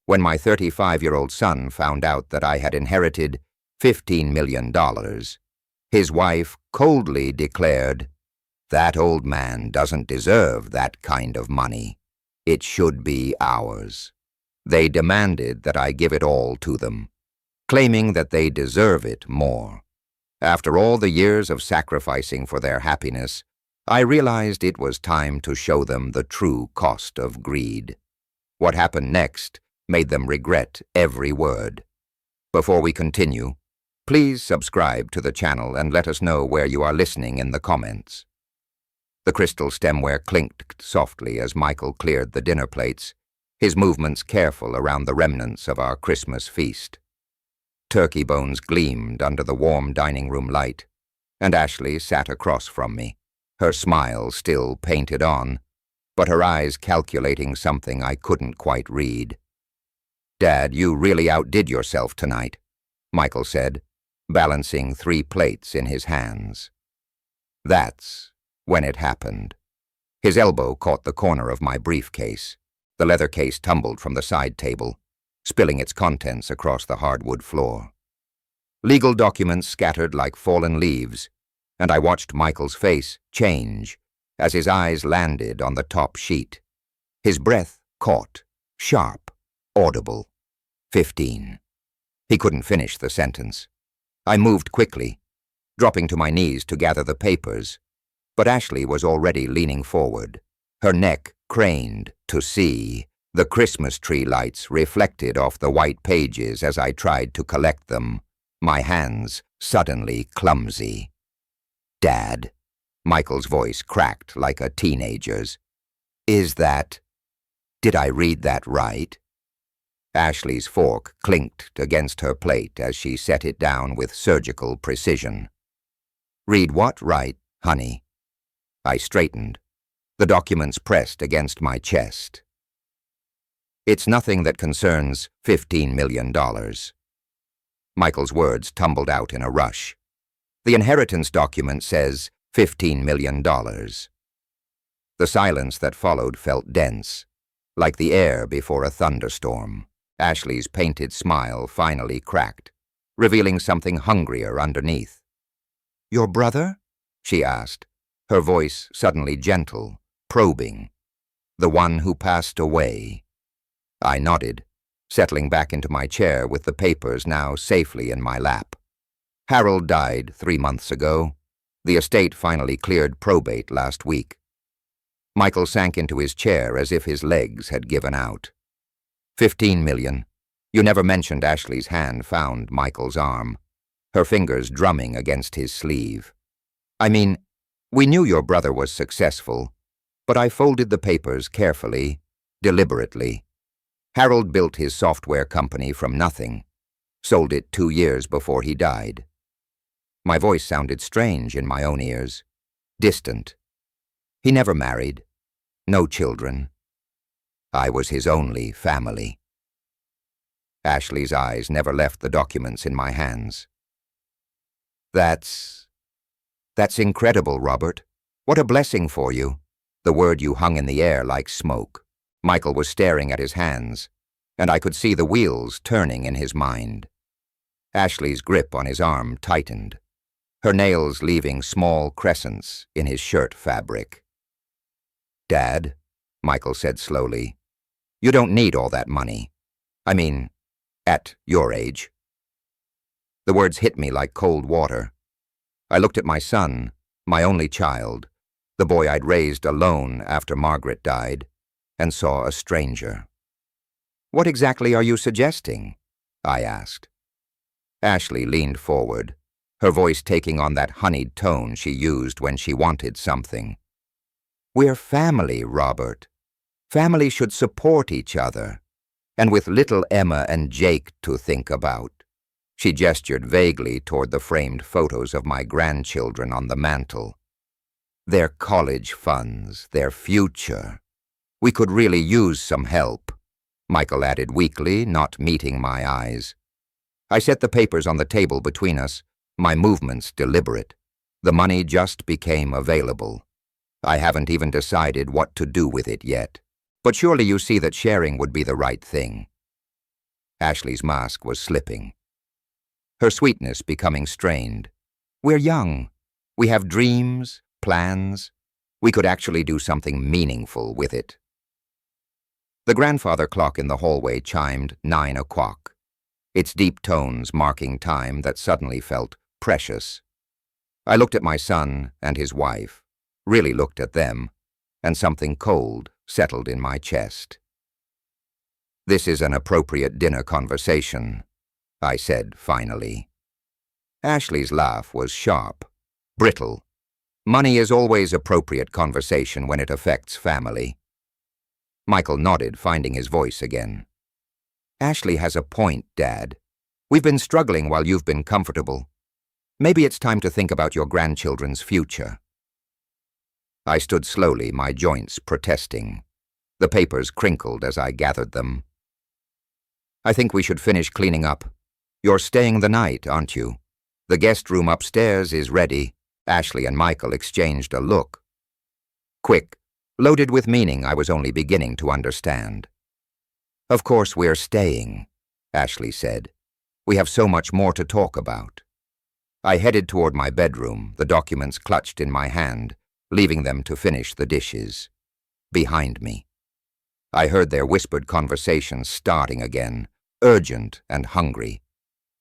When my 35-year-old son found out that I had inherited $15 million, his wife coldly declared, "That old man doesn't deserve that kind of money. It should be ours." They demanded that I give it all to them, claiming that they deserve it more. After all the years of sacrificing for their happiness, I realized it was time to show them the true cost of greed. What happened next made them regret every word. Before we continue, please subscribe to the channel and let us know where you are listening in the comments. The crystal stemware clinked softly as Michael cleared the dinner plates, his movements careful around the remnants of our Christmas feast. Turkey bones gleamed under the warm dining room light, and Ashley sat across from me, her smile still painted on, but her eyes calculating something I couldn't quite read. "Dad, you really outdid yourself tonight," Michael said, balancing 3 plates in his hands. That's when it happened. His elbow caught the corner of my briefcase. The leather case tumbled from the side table, spilling its contents across the hardwood floor. Legal documents scattered like fallen leaves, and I watched Michael's face change as his eyes landed on the top sheet. His breath caught, sharp, audible. 15. He couldn't finish the sentence. I moved quickly, dropping to my knees to gather the papers, but Ashley was already leaning forward, her neck craned to see the Christmas tree lights reflected off the white pages as I tried to collect them, my hands suddenly clumsy. "Dad," Michael's voice cracked like a teenager's. Did I read that right?" Ashley's fork clinked against her plate as she set it down with surgical precision. "Read what right, honey?" I straightened, the documents pressed against my chest. "It's nothing that concerns $15 million. Michael's words tumbled out in a rush. "The inheritance document says $15 million. The silence that followed felt dense, like the air before a thunderstorm. Ashley's painted smile finally cracked, revealing something hungrier underneath. "Your brother?" she asked, her voice suddenly gentle, probing. "The one who passed away." I nodded, settling back into my chair with the papers now safely in my lap. "Harold died 3 months ago. The estate finally cleared probate last week." Michael sank into his chair as if his legs had given out. $15 million. You never mentioned Ashley's hand found Michael's arm, her fingers drumming against his sleeve. "I mean, we knew your brother was successful, but I folded the papers carefully, deliberately. Harold built his software company from nothing, sold it 2 years before he died." My voice sounded strange in my own ears, distant. "He never married, no children. I was his only family." Ashley's eyes never left the documents in my hands. That's incredible, Robert. What a blessing for you." The word you hung in the air like smoke. Michael was staring at his hands, and I could see the wheels turning in his mind. Ashley's grip on his arm tightened, her nails leaving small crescents in his shirt fabric. "Dad," Michael said slowly, "you don't need all that money. I mean, at your age." The words hit me like cold water. I looked at my son, my only child, the boy I'd raised alone after Margaret died, and saw a stranger. "What exactly are you suggesting?" I asked. Ashley leaned forward, her voice taking on that honeyed tone she used when she wanted something. "We're family, Robert. Family should support each other. And with little Emma and Jake to think about." She gestured vaguely toward the framed photos of my grandchildren on the mantel. "Their college funds, their future. We could really use some help," Michael added weakly, not meeting my eyes. I set the papers on the table between us, my movements deliberate. The money just became available. I haven't even decided what to do with it yet. But surely you see that sharing would be the right thing. Ashley's mask was slipping, her sweetness becoming strained. We're young. We have dreams, plans. We could actually do something meaningful with it. The grandfather clock in the hallway chimed 9 o'clock, its deep tones marking time that suddenly felt precious. I looked at my son and his wife, really looked at them, and something cold settled in my chest. "This is an appropriate dinner conversation," I said finally. Ashley's laugh was sharp, brittle. Money is always appropriate conversation when it affects family. Michael nodded, finding his voice again. "Ashley has a point, Dad. We've been struggling while you've been comfortable. Maybe it's time to think about your grandchildren's future." I stood slowly, my joints protesting. The papers crinkled as I gathered them. "I think we should finish cleaning up. You're staying the night, aren't you? The guest room upstairs is ready." Ashley and Michael exchanged a look. Quick, loaded with meaning I was only beginning to understand. "Of course we're staying," Ashley said. "We have so much more to talk about." I headed toward my bedroom, the documents clutched in my hand, leaving them to finish the dishes. Behind me, I heard their whispered conversation starting again, urgent and hungry.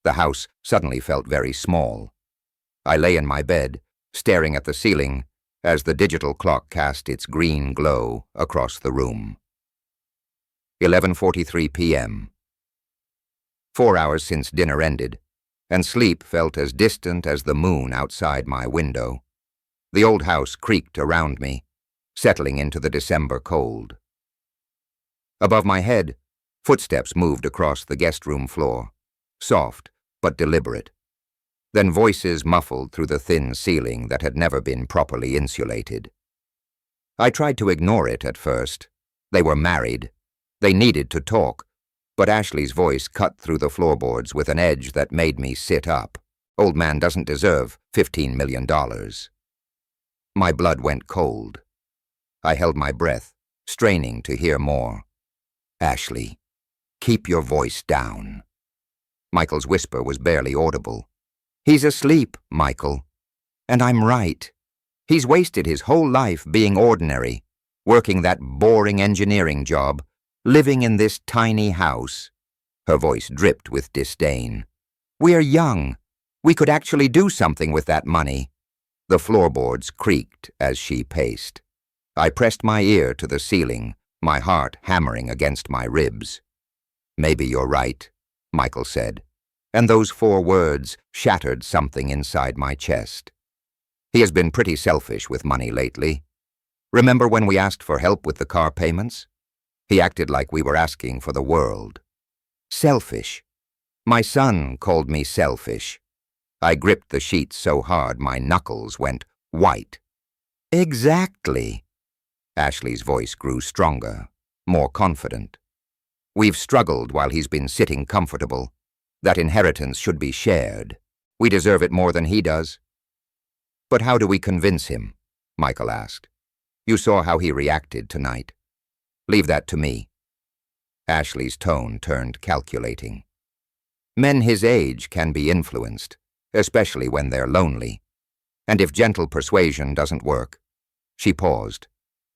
The house suddenly felt very small. I lay in my bed, staring at the ceiling as the digital clock cast its green glow across the room. 11:43 p.m. 4 hours since dinner ended, and sleep felt as distant as the moon outside my window. The old house creaked around me, settling into the December cold. Above my head, footsteps moved across the guest room floor, soft but deliberate. Then voices muffled through the thin ceiling that had never been properly insulated. I tried to ignore it at first. They were married. They needed to talk, but Ashley's voice cut through the floorboards with an edge that made me sit up. "Old man doesn't deserve $15 million. My blood went cold. I held my breath, straining to hear more. "Ashley, keep your voice down." Michael's whisper was barely audible. "He's asleep, Michael. And I'm right. He's wasted his whole life being ordinary, working that boring engineering job, living in this tiny house." Her voice dripped with disdain. "We're young. We could actually do something with that money." The floorboards creaked as she paced. I pressed my ear to the ceiling, my heart hammering against my ribs. "Maybe you're right," Michael said, and those 4 words shattered something inside my chest. He has been pretty selfish with money lately. Remember when we asked for help with the car payments? He acted like we were asking for the world. Selfish. My son called me selfish. I gripped the sheets so hard my knuckles went white. "Exactly." Ashley's voice grew stronger, more confident. "We've struggled while he's been sitting comfortable. That inheritance should be shared. We deserve it more than he does." "But how do we convince him?" Michael asked. "You saw how he reacted tonight. Leave that to me." Ashley's tone turned calculating. "Men his age can be influenced, especially when they're lonely. And if gentle persuasion doesn't work." She paused,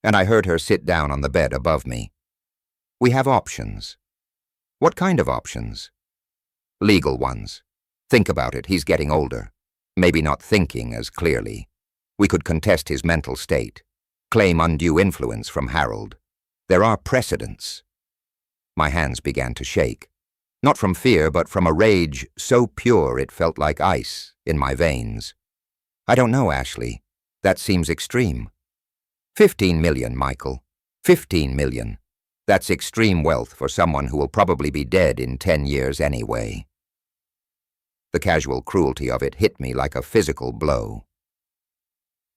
and I heard her sit down on the bed above me. "We have options." "What kind of options?" "Legal ones. Think about it, he's getting older. Maybe not thinking as clearly. We could contest his mental state, claim undue influence from Harold. There are precedents." My hands began to shake, not from fear but from a rage so pure it felt like ice in my veins. "I don't know, Ashley. That seems extreme." $15 million, Michael. $15 million. That's extreme wealth for someone who will probably be dead in 10 years anyway. The casual cruelty of it hit me like a physical blow.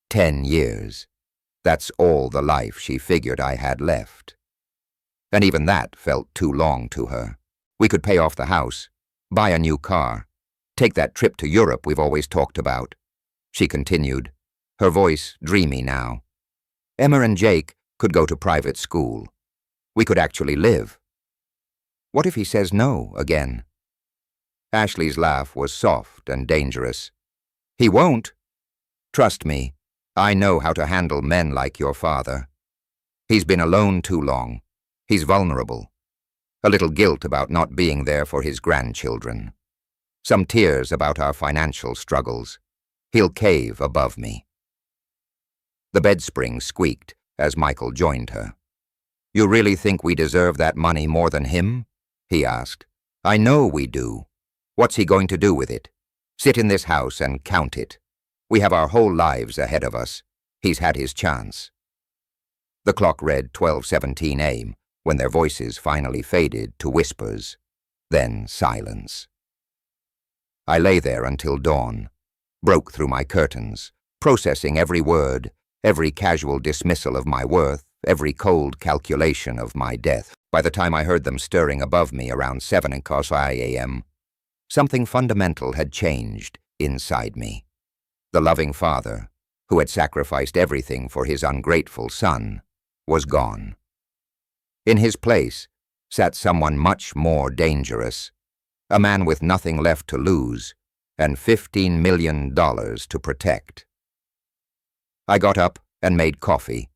10 years. That's all the life she figured I had left. And even that felt too long to her. We could pay off the house, buy a new car, take that trip to Europe we've always talked about. She continued, her voice dreamy now. Emma and Jake could go to private school. We could actually live. What if he says no again? Ashley's laugh was soft and dangerous. He won't. Trust me, I know how to handle men like your father. He's been alone too long. He's vulnerable. A little guilt about not being there for his grandchildren. Some tears about our financial struggles. He'll cave above me. The bed spring squeaked as Michael joined her. You really think we deserve that money more than him? He asked. I know we do. What's he going to do with it? Sit in this house and count it. We have our whole lives ahead of us. He's had his chance. The clock read 12:17 a.m. when their voices finally faded to whispers, then silence. I lay there until dawn, broke through my curtains, processing every word, every casual dismissal of my worth, every cold calculation of my death. By the time I heard them stirring above me around 7:00 a.m., something fundamental had changed inside me. The loving father, who had sacrificed everything for his ungrateful son, was gone. In his place sat someone much more dangerous, a man with nothing left to lose and $15 million to protect. I got up and made coffee,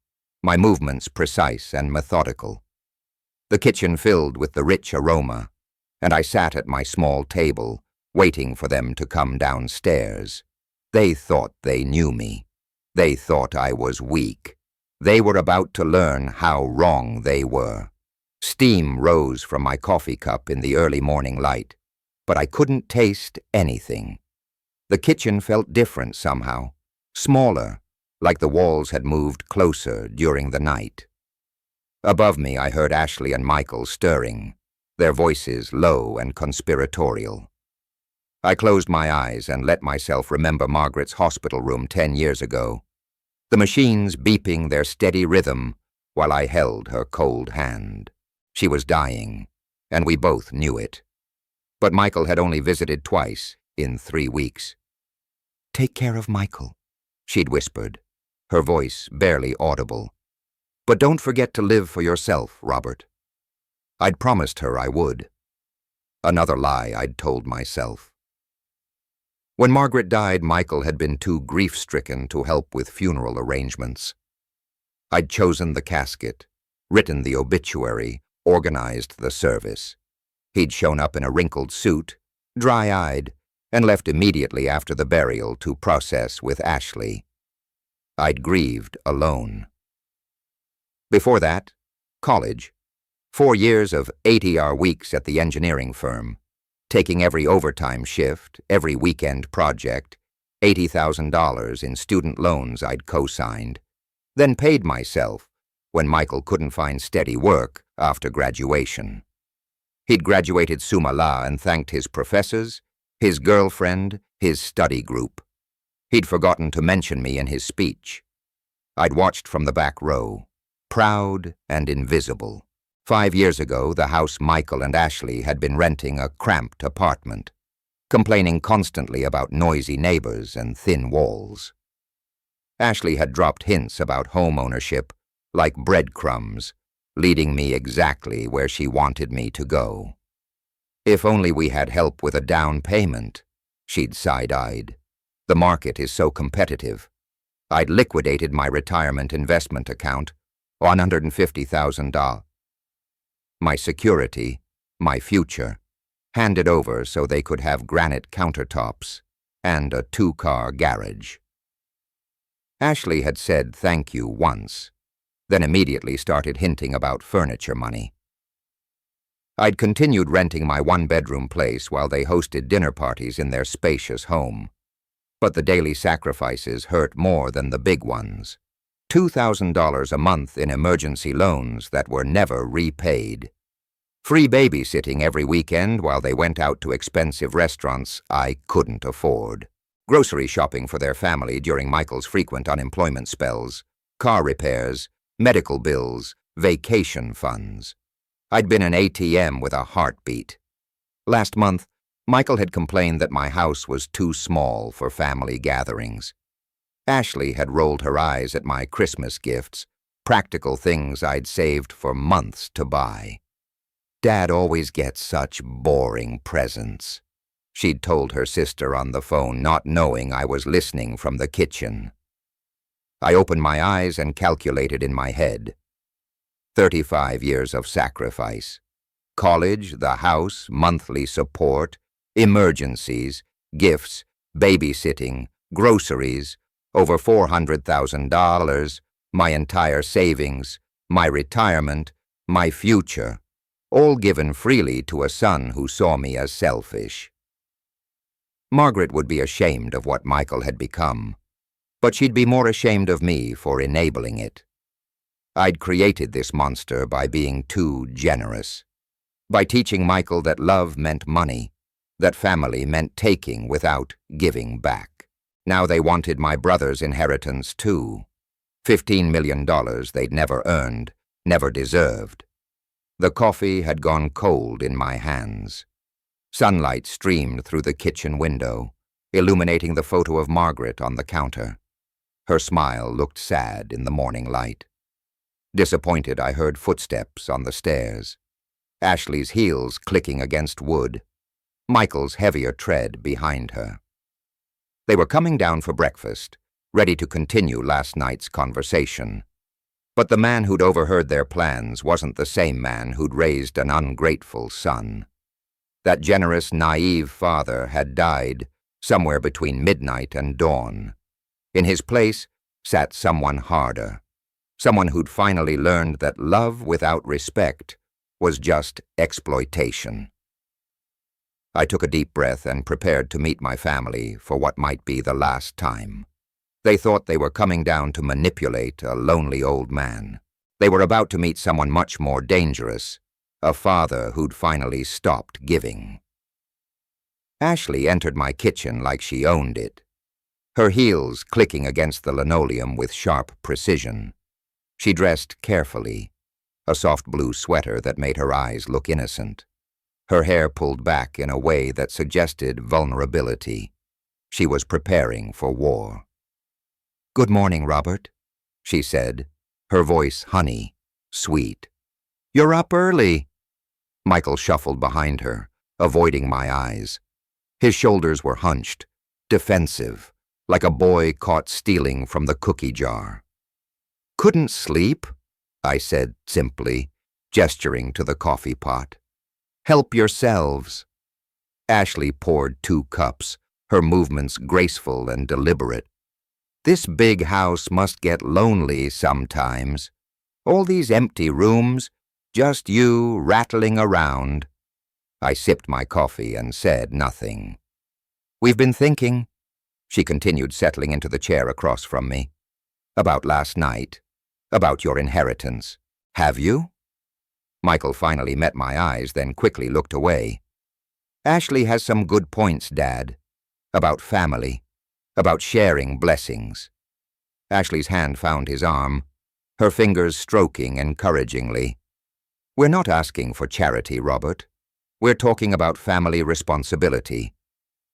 my movements precise and methodical. The kitchen filled with the rich aroma, and I sat at my small table, waiting for them to come downstairs. They thought they knew me. They thought I was weak. They were about to learn how wrong they were. Steam rose from my coffee cup in the early morning light, but I couldn't taste anything. The kitchen felt different somehow, smaller, like the walls had moved closer during the night. Above me I heard Ashley and Michael stirring, their voices low and conspiratorial. I closed my eyes and let myself remember Margaret's hospital room 10 years ago, the machines beeping their steady rhythm while I held her cold hand. She was dying, and we both knew it. But Michael had only visited twice in 3 weeks. Take care of Michael, she'd whispered, her voice barely audible. But don't forget to live for yourself, Robert. I'd promised her I would. Another lie I'd told myself. When Margaret died, Michael had been too grief-stricken to help with funeral arrangements. I'd chosen the casket, written the obituary, organized the service. He'd shown up in a wrinkled suit, dry-eyed, and left immediately after the burial to process with Ashley. I'd grieved alone. Before that, college. 4 years of 80-hour weeks at the engineering firm, taking every overtime shift, every weekend project, $80,000 in student loans I'd co-signed, then paid myself when Michael couldn't find steady work after graduation. He'd graduated summa la and thanked his professors, his girlfriend, his study group. He'd forgotten to mention me in his speech. I'd watched from the back row, proud and invisible. 5 years ago, the house Michael and Ashley had been renting a cramped apartment, complaining constantly about noisy neighbors and thin walls. Ashley had dropped hints about home ownership like breadcrumbs, leading me exactly where she wanted me to go. If only we had help with a down payment, she'd side-eyed. The market is so competitive. I'd liquidated my retirement investment account, $150,000. My security, my future, handed over so they could have granite countertops and a 2-car garage. Ashley had said thank you once, then immediately started hinting about furniture money. I'd continued renting my 1-bedroom place while they hosted dinner parties in their spacious home. But the daily sacrifices hurt more than the big ones. $2,000 a month in emergency loans that were never repaid. Free babysitting every weekend while they went out to expensive restaurants I couldn't afford. Grocery shopping for their family during Michael's frequent unemployment spells. Car repairs, medical bills, vacation funds. I'd been an ATM with a heartbeat. Last month, Michael had complained that my house was too small for family gatherings. Ashley had rolled her eyes at my Christmas gifts, practical things I'd saved for months to buy. Dad always gets such boring presents, she'd told her sister on the phone, not knowing I was listening from the kitchen. I opened my eyes and calculated in my head. 35 years of sacrifice. College, the house, monthly support, emergencies, gifts, babysitting, groceries, over $400,000, my entire savings, my retirement, my future, all given freely to a son who saw me as selfish. Margaret would be ashamed of what Michael had become, but she'd be more ashamed of me for enabling it. I'd created this monster by being too generous, by teaching Michael that love meant money, that family meant taking without giving back. Now they wanted my brother's inheritance too. $15 million they'd never earned, never deserved. The coffee had gone cold in my hands. Sunlight streamed through the kitchen window, illuminating the photo of Margaret on the counter. Her smile looked sad in the morning light. Disappointed, I heard footsteps on the stairs. Ashley's heels clicking against wood, Michael's heavier tread behind her. They were coming down for breakfast, ready to continue last night's conversation. But the man who'd overheard their plans wasn't the same man who'd raised an ungrateful son. That generous, naive father had died somewhere between midnight and dawn. In his place sat someone harder, someone who'd finally learned that love without respect was just exploitation. I took a deep breath and prepared to meet my family for what might be the last time. They thought they were coming down to manipulate a lonely old man. They were about to meet someone much more dangerous, a father who'd finally stopped giving. Ashley entered my kitchen like she owned it, her heels clicking against the linoleum with sharp precision. She dressed carefully, a soft blue sweater that made her eyes look innocent. Her hair pulled back in a way that suggested vulnerability. She was preparing for war. "Good morning, Robert," she said, her voice honey, sweet. "You're up early." Michael shuffled behind her, avoiding my eyes. His shoulders were hunched, defensive, like a boy caught stealing from the cookie jar. "Couldn't sleep?" I said simply, gesturing to the coffee pot. "Help yourselves." Ashley poured 2 cups, her movements graceful and deliberate. "This big house must get lonely sometimes. All these empty rooms, just you rattling around." I sipped my coffee and said nothing. "We've been thinking," she continued, settling into the chair across from me, "about last night, about your inheritance. Have you?" Michael finally met my eyes, then quickly looked away. "Ashley has some good points, Dad. About family, about sharing blessings." Ashley's hand found his arm, her fingers stroking encouragingly. "We're not asking for charity, Robert. We're talking about family responsibility.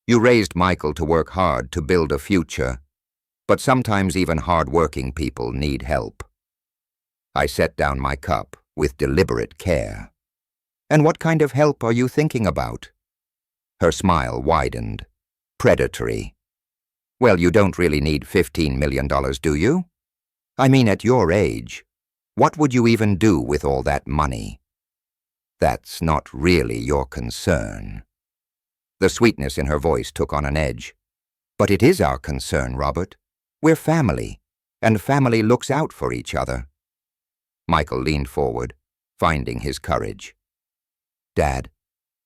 You raised Michael to work hard to build a future, but sometimes even hard-working people need help." I set down my cup with deliberate care. "And what kind of help are you thinking about?" Her smile widened, predatory. "Well, you don't really need $15 million, do you? I mean, at your age, what would you even do with all that money?" "That's not really your concern." The sweetness in her voice took on an edge. "But it is our concern, Robert. We're family, and family looks out for each other." Michael leaned forward, finding his courage. "Dad,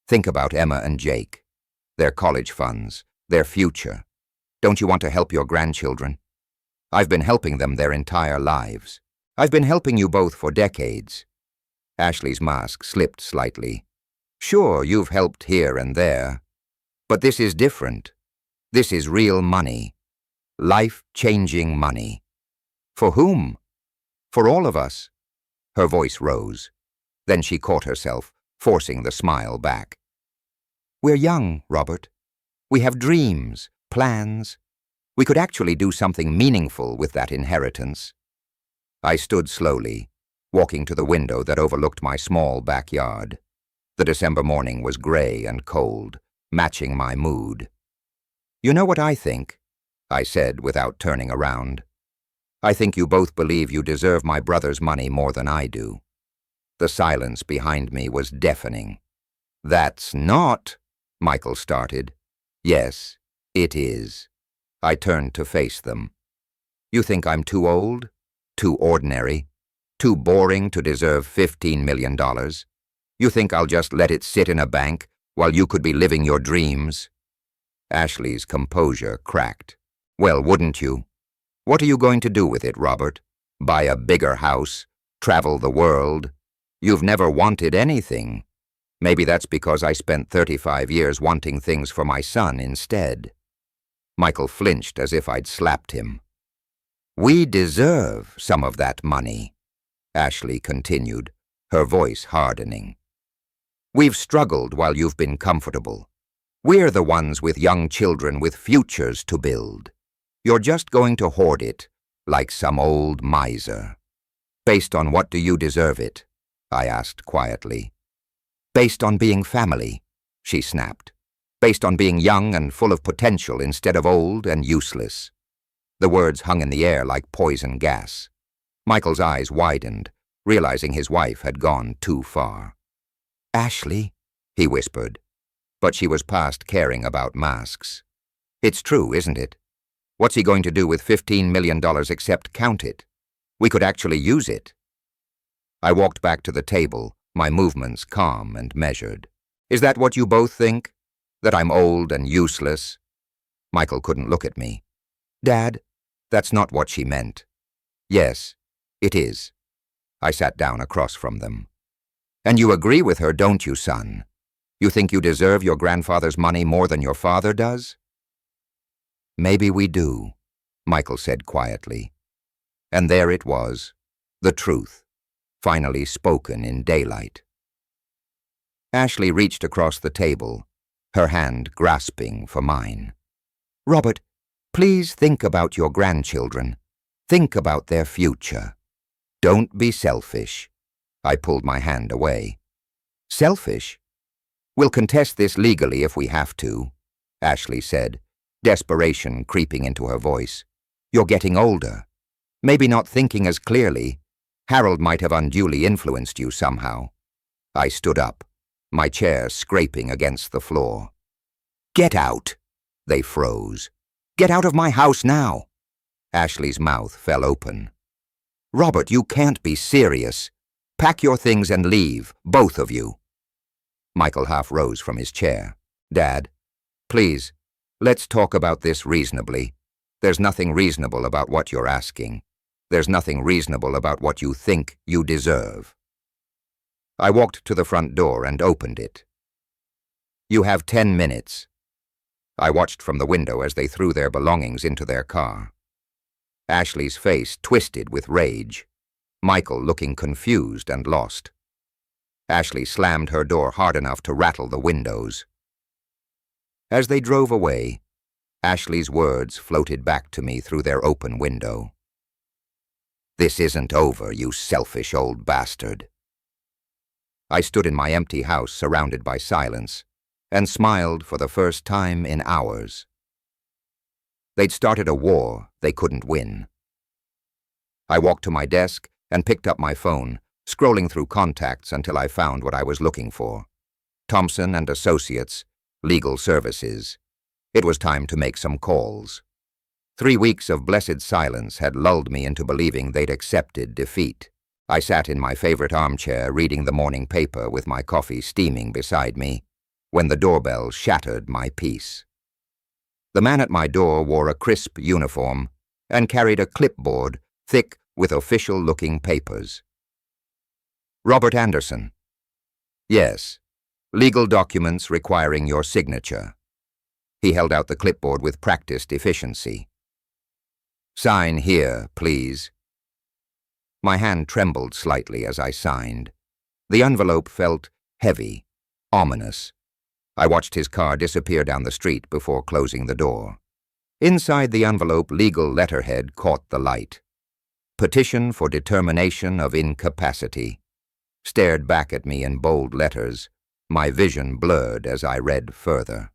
think about Emma and Jake, their college funds, their future. Don't you want to help your grandchildren? I've been helping them their entire lives. I've been helping you both for decades." Ashley's mask slipped slightly. "Sure, you've helped here and there. But this is different. This is real money. Life-changing money. For whom? For all of us." Her voice rose. Then she caught herself, forcing the smile back. "We're young, Robert. We have dreams, plans. We could actually do something meaningful with that inheritance." I stood slowly, walking to the window that overlooked my small backyard. The December morning was gray and cold, matching my mood. "You know what I think?" I said without turning around. "I think you both believe you deserve my brother's money more than I do." The silence behind me was deafening. "That's not," Michael started. "Yes, it is." I turned to face them. "You think I'm too old? Too ordinary? Too boring to deserve $15 million? You think I'll just let it sit in a bank while you could be living your dreams?" Ashley's composure cracked. "Well, wouldn't you? What are you going to do with it, Robert? Buy a bigger house? Travel the world? You've never wanted anything. Maybe that's because I spent 35 years wanting things for my son instead." Michael flinched as if I'd slapped him. "We deserve some of that money," Ashley continued, her voice hardening. "We've struggled while you've been comfortable. We're the ones with young children with futures to build. You're just going to hoard it, like some old miser." "Based on what do you deserve it?" I asked quietly. "Based on being family," she snapped. "Based on being young and full of potential instead of old and useless." The words hung in the air like poison gas. Michael's eyes widened, realizing his wife had gone too far. "Ashley," he whispered, but she was past caring about masks. "It's true, isn't it? What's he going to do with $15 million except count it? We could actually use it." I walked back to the table, my movements calm and measured. "Is that what you both think? That I'm old and useless?" Michael couldn't look at me. "Dad, that's not what she meant." "Yes, it is." I sat down across from them. "And you agree with her, don't you, son? You think you deserve your grandfather's money more than your father does?" "Maybe we do," Michael said quietly. And there it was, the truth, finally spoken in daylight. Ashley reached across the table, her hand grasping for mine. "Robert, please think about your grandchildren. Think about their future. Don't be selfish." I pulled my hand away. "Selfish? We'll contest this legally if we have to," Ashley said, desperation creeping into her voice. "You're getting older. Maybe not thinking as clearly. Harold might have unduly influenced you somehow." I stood up, my chair scraping against the floor. "Get out!" They froze. "Get out of my house now!" Ashley's mouth fell open. "Robert, you can't be serious. Pack your things and leave, both of you." Michael half rose from his chair. "Dad, please, let's talk about this reasonably. There's nothing reasonable about what you're asking. There's nothing reasonable about what you think you deserve." I walked to the front door and opened it. "You have 10 minutes. I watched from the window as they threw their belongings into their car. Ashley's face twisted with rage, Michael looking confused and lost. Ashley slammed her door hard enough to rattle the windows. As they drove away, Ashley's words floated back to me through their open window. "This isn't over, you selfish old bastard." I stood in my empty house surrounded by silence and smiled for the first time in hours. They'd started a war they couldn't win. I walked to my desk and picked up my phone, scrolling through contacts until I found what I was looking for. Thompson and Associates, Legal Services. It was time to make some calls. 3 weeks of blessed silence had lulled me into believing they'd accepted defeat. I sat in my favorite armchair reading the morning paper with my coffee steaming beside me when the doorbell shattered my peace. The man at my door wore a crisp uniform and carried a clipboard thick with official-looking papers. "Robert Anderson." "Yes. Legal documents requiring your signature." He held out the clipboard with practiced efficiency. "Sign here, please." My hand trembled slightly as I signed. The envelope felt heavy, ominous. I watched his car disappear down the street before closing the door. Inside the envelope, legal letterhead caught the light. "Petition for determination of incapacity," stared back at me in bold letters, My vision blurred as I read further.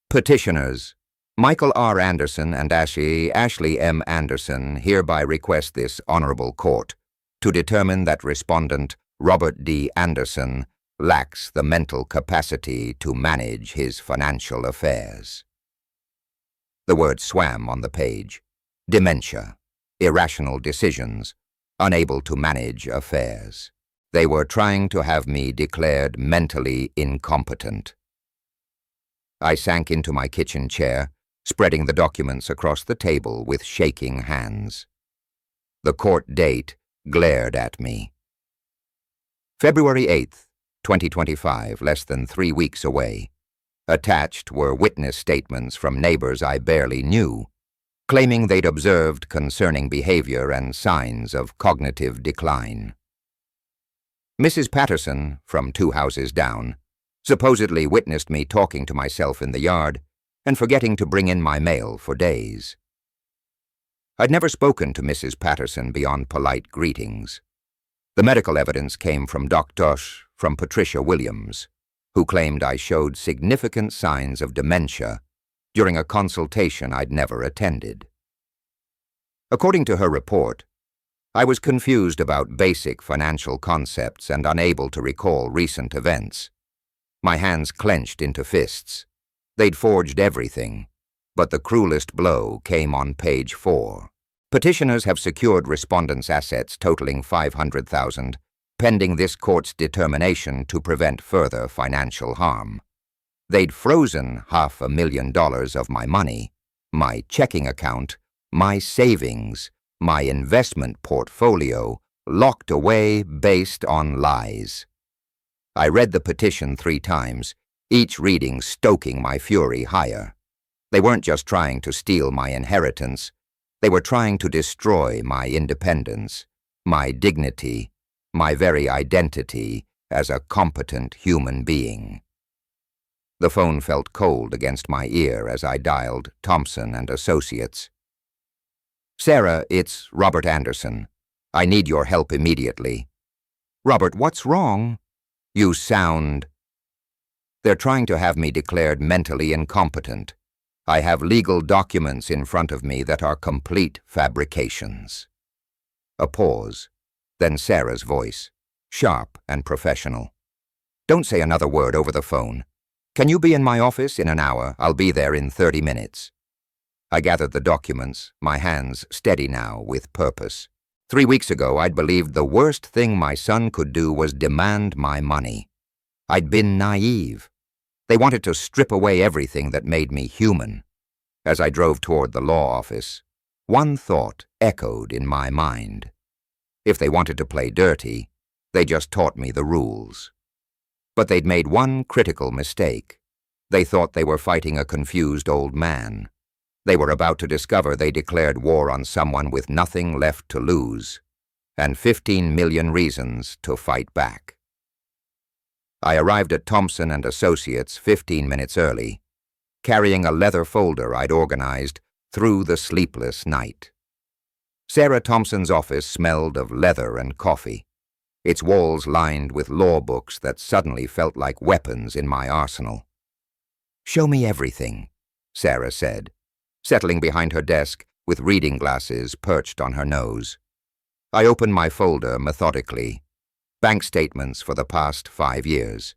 Petitioners, Michael R. Anderson and Ashley M. Anderson hereby request this honorable court to determine that respondent Robert D. Anderson lacks the mental capacity to manage his financial affairs. The words swam on the page. Dementia, irrational decisions, unable to manage affairs. They were trying to have me declared mentally incompetent. I sank into my kitchen chair, spreading the documents across the table with shaking hands. The court date glared at me. February 8th, 2025, less than 3 weeks away. Attached were witness statements from neighbors I barely knew, claiming they'd observed concerning behavior and signs of cognitive decline. Mrs. Patterson, from 2 houses down, supposedly witnessed me talking to myself in the yard and forgetting to bring in my mail for days. I'd never spoken to Mrs. Patterson beyond polite greetings. The medical evidence came from from Patricia Williams, who claimed I showed significant signs of dementia during a consultation I'd never attended. According to her report, I was confused about basic financial concepts and unable to recall recent events. My hands clenched into fists. They'd forged everything, but the cruelest blow came on page 4. Petitioners have secured respondents' assets totaling $500,000, pending this court's determination to prevent further financial harm. They'd frozen $500,000 of my money, my checking account, my savings, my investment portfolio, locked away based on lies. I read the petition 3 times, each reading stoking my fury higher. They weren't just trying to steal my inheritance, they were trying to destroy my independence, my dignity, my very identity as a competent human being. The phone felt cold against my ear as I dialed Thompson and Associates. Sarah, it's Robert Anderson. I need your help immediately. Robert, what's wrong? You sound... They're trying to have me declared mentally incompetent. I have legal documents in front of me that are complete fabrications. A pause, then Sarah's voice, sharp and professional. Don't say another word over the phone. Can you be in my office in an hour? I'll be there in 30 minutes. I gathered the documents, my hands steady now with purpose. 3 weeks ago, I'd believed the worst thing my son could do was demand my money. I'd been naive. They wanted to strip away everything that made me human. As I drove toward the law office, one thought echoed in my mind. If they wanted to play dirty, they just taught me the rules. But they'd made one critical mistake. They thought they were fighting a confused old man. They were about to discover they declared war on someone with nothing left to lose, and 15 million reasons to fight back. I arrived at Thompson and Associates 15 minutes early, carrying a leather folder I'd organized through the sleepless night. Sarah Thompson's office smelled of leather and coffee, its walls lined with law books that suddenly felt like weapons in my arsenal. "Show me everything," Sarah said, settling behind her desk with reading glasses perched on her nose. I opened my folder methodically. Bank statements for the past 5 years.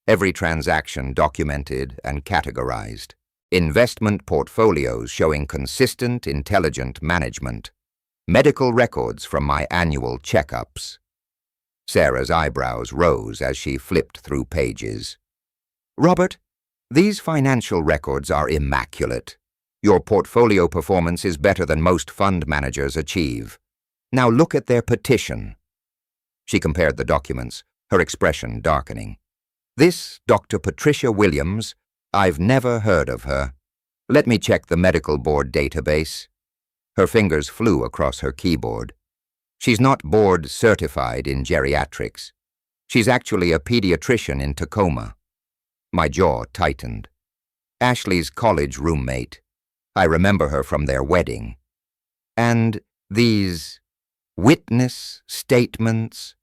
Every transaction documented and categorized. Investment portfolios showing consistent, intelligent management. Medical records from my annual checkups. Sarah's eyebrows rose as she flipped through pages. "Robert, these financial records are immaculate. Your portfolio performance is better than most fund managers achieve. Now look at their petition." She compared the documents, her expression darkening. "This Dr. Patricia Williams, I've never heard of her. Let me check the medical board database." Her fingers flew across her keyboard. "She's not board certified in geriatrics. She's actually a pediatrician in Tacoma." My jaw tightened. Ashley's college roommate. I remember her from their wedding. And these witness statements?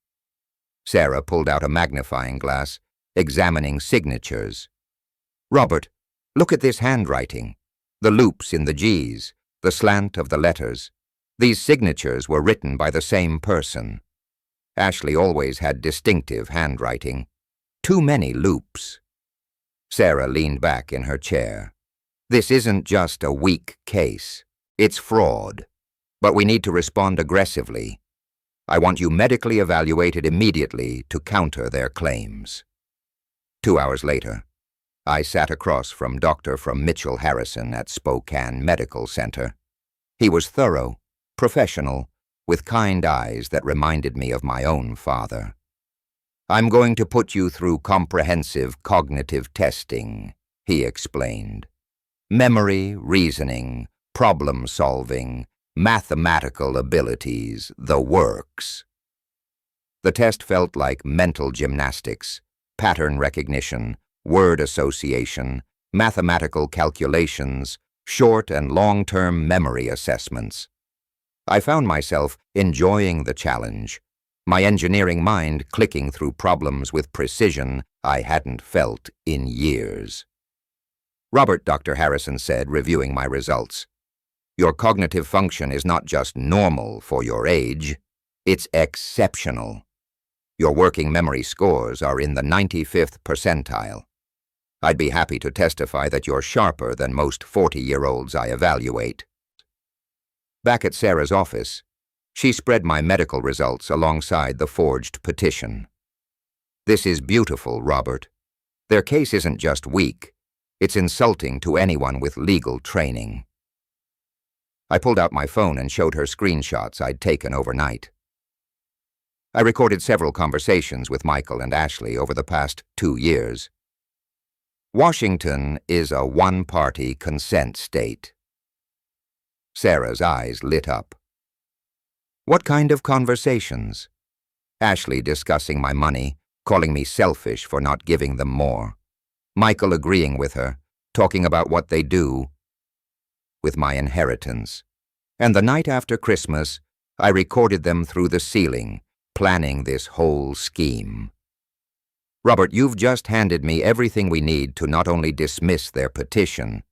Sarah pulled out a magnifying glass, examining signatures. "Robert, look at this handwriting. The loops in the G's, the slant of the letters. These signatures were written by the same person." Ashley always had distinctive handwriting. Too many loops. Sarah leaned back in her chair. "This isn't just a weak case. It's fraud. But we need to respond aggressively. I want you medically evaluated immediately to counter their claims." 2 hours later, I sat across from Dr. Mitchell Harrison at Spokane Medical Center. He was thorough, professional, with kind eyes that reminded me of my own father. "I'm going to put you through comprehensive cognitive testing," he explained. "Memory, reasoning, problem-solving, mathematical abilities, the works." The test felt like mental gymnastics, pattern recognition, word association, mathematical calculations, short and long-term memory assessments. I found myself enjoying the challenge, my engineering mind clicking through problems with precision I hadn't felt in years. "Robert," Dr. Harrison said, reviewing my results, "your cognitive function is not just normal for your age, it's exceptional. Your working memory scores are in the 95th percentile. I'd be happy to testify that you're sharper than most 40-year-olds I evaluate." Back at Sarah's office, she spread my medical results alongside the forged petition. "This is beautiful, Robert. Their case isn't just weak, it's insulting to anyone with legal training." I pulled out my phone and showed her screenshots I'd taken overnight. I recorded several conversations with Michael and Ashley over the past 2 years. Washington is a one-party consent state. Sarah's eyes lit up. "What kind of conversations?" Ashley discussing my money, calling me selfish for not giving them more. Michael agreeing with her, talking about what they do with my inheritance. And the night after Christmas, I recorded them through the ceiling, planning this whole scheme. "Robert, you've just handed me everything we need to not only dismiss their petition,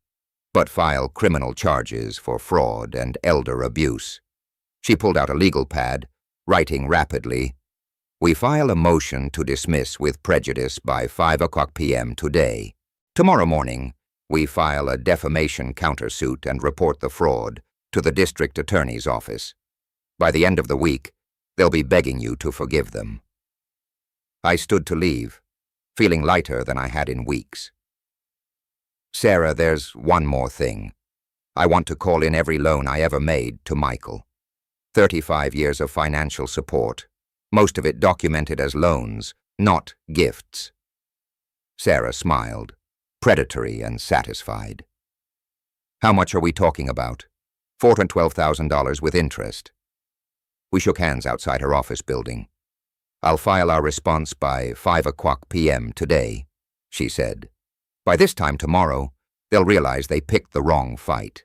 but file criminal charges for fraud and elder abuse." She pulled out a legal pad, writing rapidly, "We file a motion to dismiss with prejudice by 5 p.m. today. Tomorrow morning, we file a defamation countersuit and report the fraud to the district attorney's office. By the end of the week, they'll be begging you to forgive them." I stood to leave, feeling lighter than I had in weeks. "Sarah, there's one more thing. I want to call in every loan I ever made to Michael. 35 years of financial support, most of it documented as loans, not gifts." Sarah smiled, predatory and satisfied. "How much are we talking about?" $412,000 with interest. We shook hands outside her office building. "I'll file our response by 5 p.m. today," she said. "By this time tomorrow, they'll realize they picked the wrong fight."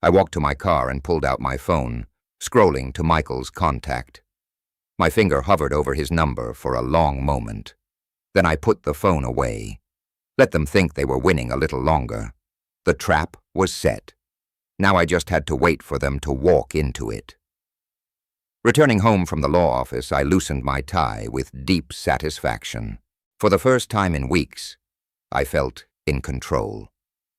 I walked to my car and pulled out my phone, scrolling to Michael's contact. My finger hovered over his number for a long moment. Then I put the phone away. Let them think they were winning a little longer. The trap was set. Now I just had to wait for them to walk into it. Returning home from the law office, I loosened my tie with deep satisfaction. For the first time in weeks, I felt in control.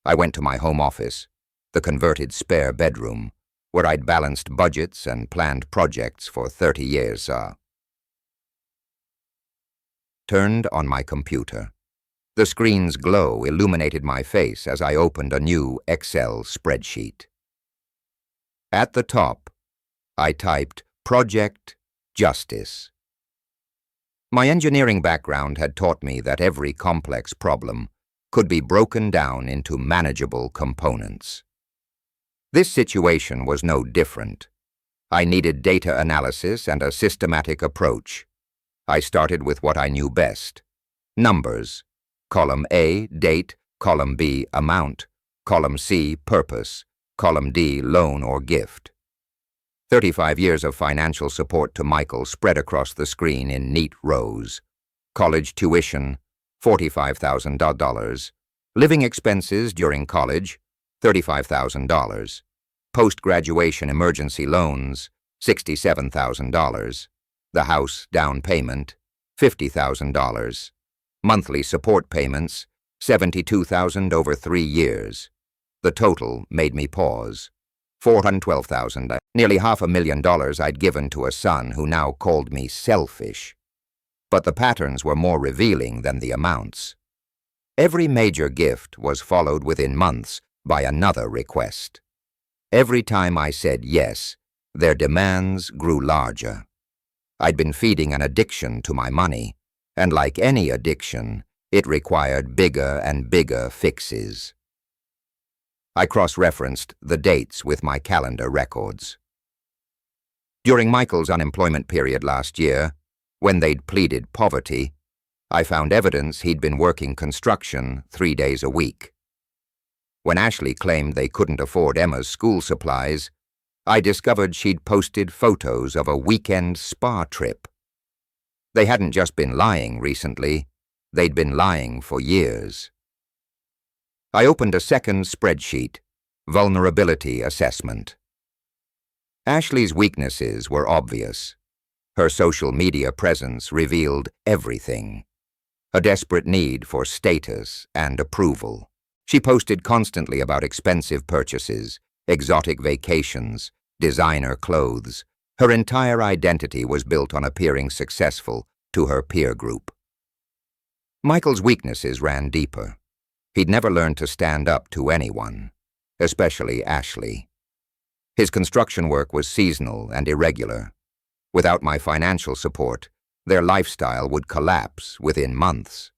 I went to my home office, the converted spare bedroom, where I'd balanced budgets and planned projects for 30 years. Turned on my computer. The screen's glow illuminated my face as I opened a new Excel spreadsheet. At the top, I typed Project Justice. My engineering background had taught me that every complex problem could be broken down into manageable components. This situation was no different. I needed data analysis and a systematic approach. I started with what I knew best. Numbers. Column A, date. Column B, amount. Column C, purpose. Column D, loan or gift. 35 years of financial support to Michael spread across the screen in neat rows. college tuition, $45,000, living expenses during college, $35,000, post-graduation emergency loans, $67,000, the house down payment, $50,000, monthly support payments, $72,000 over 3 years. The total made me pause. $412,000, nearly $500,000 I'd given to a son who now called me selfish. But the patterns were more revealing than the amounts. Every major gift was followed within months by another request. Every time I said yes, their demands grew larger. I'd been feeding an addiction to my money, and like any addiction, it required bigger and bigger fixes. I cross-referenced the dates with my calendar records. During Michael's unemployment period last year, when they'd pleaded poverty, I found evidence he'd been working construction 3 days a week. When Ashley claimed they couldn't afford Emma's school supplies, I discovered she'd posted photos of a weekend spa trip. They hadn't just been lying recently, they'd been lying for years. I opened a second spreadsheet, vulnerability assessment. Ashley's weaknesses were obvious. Her social media presence revealed everything. A desperate need for status and approval. She posted constantly about expensive purchases, exotic vacations, designer clothes. Her entire identity was built on appearing successful to her peer group. Michael's weaknesses ran deeper. He'd never learned to stand up to anyone, especially Ashley. His construction work was seasonal and irregular. Without my financial support, their lifestyle would collapse within months.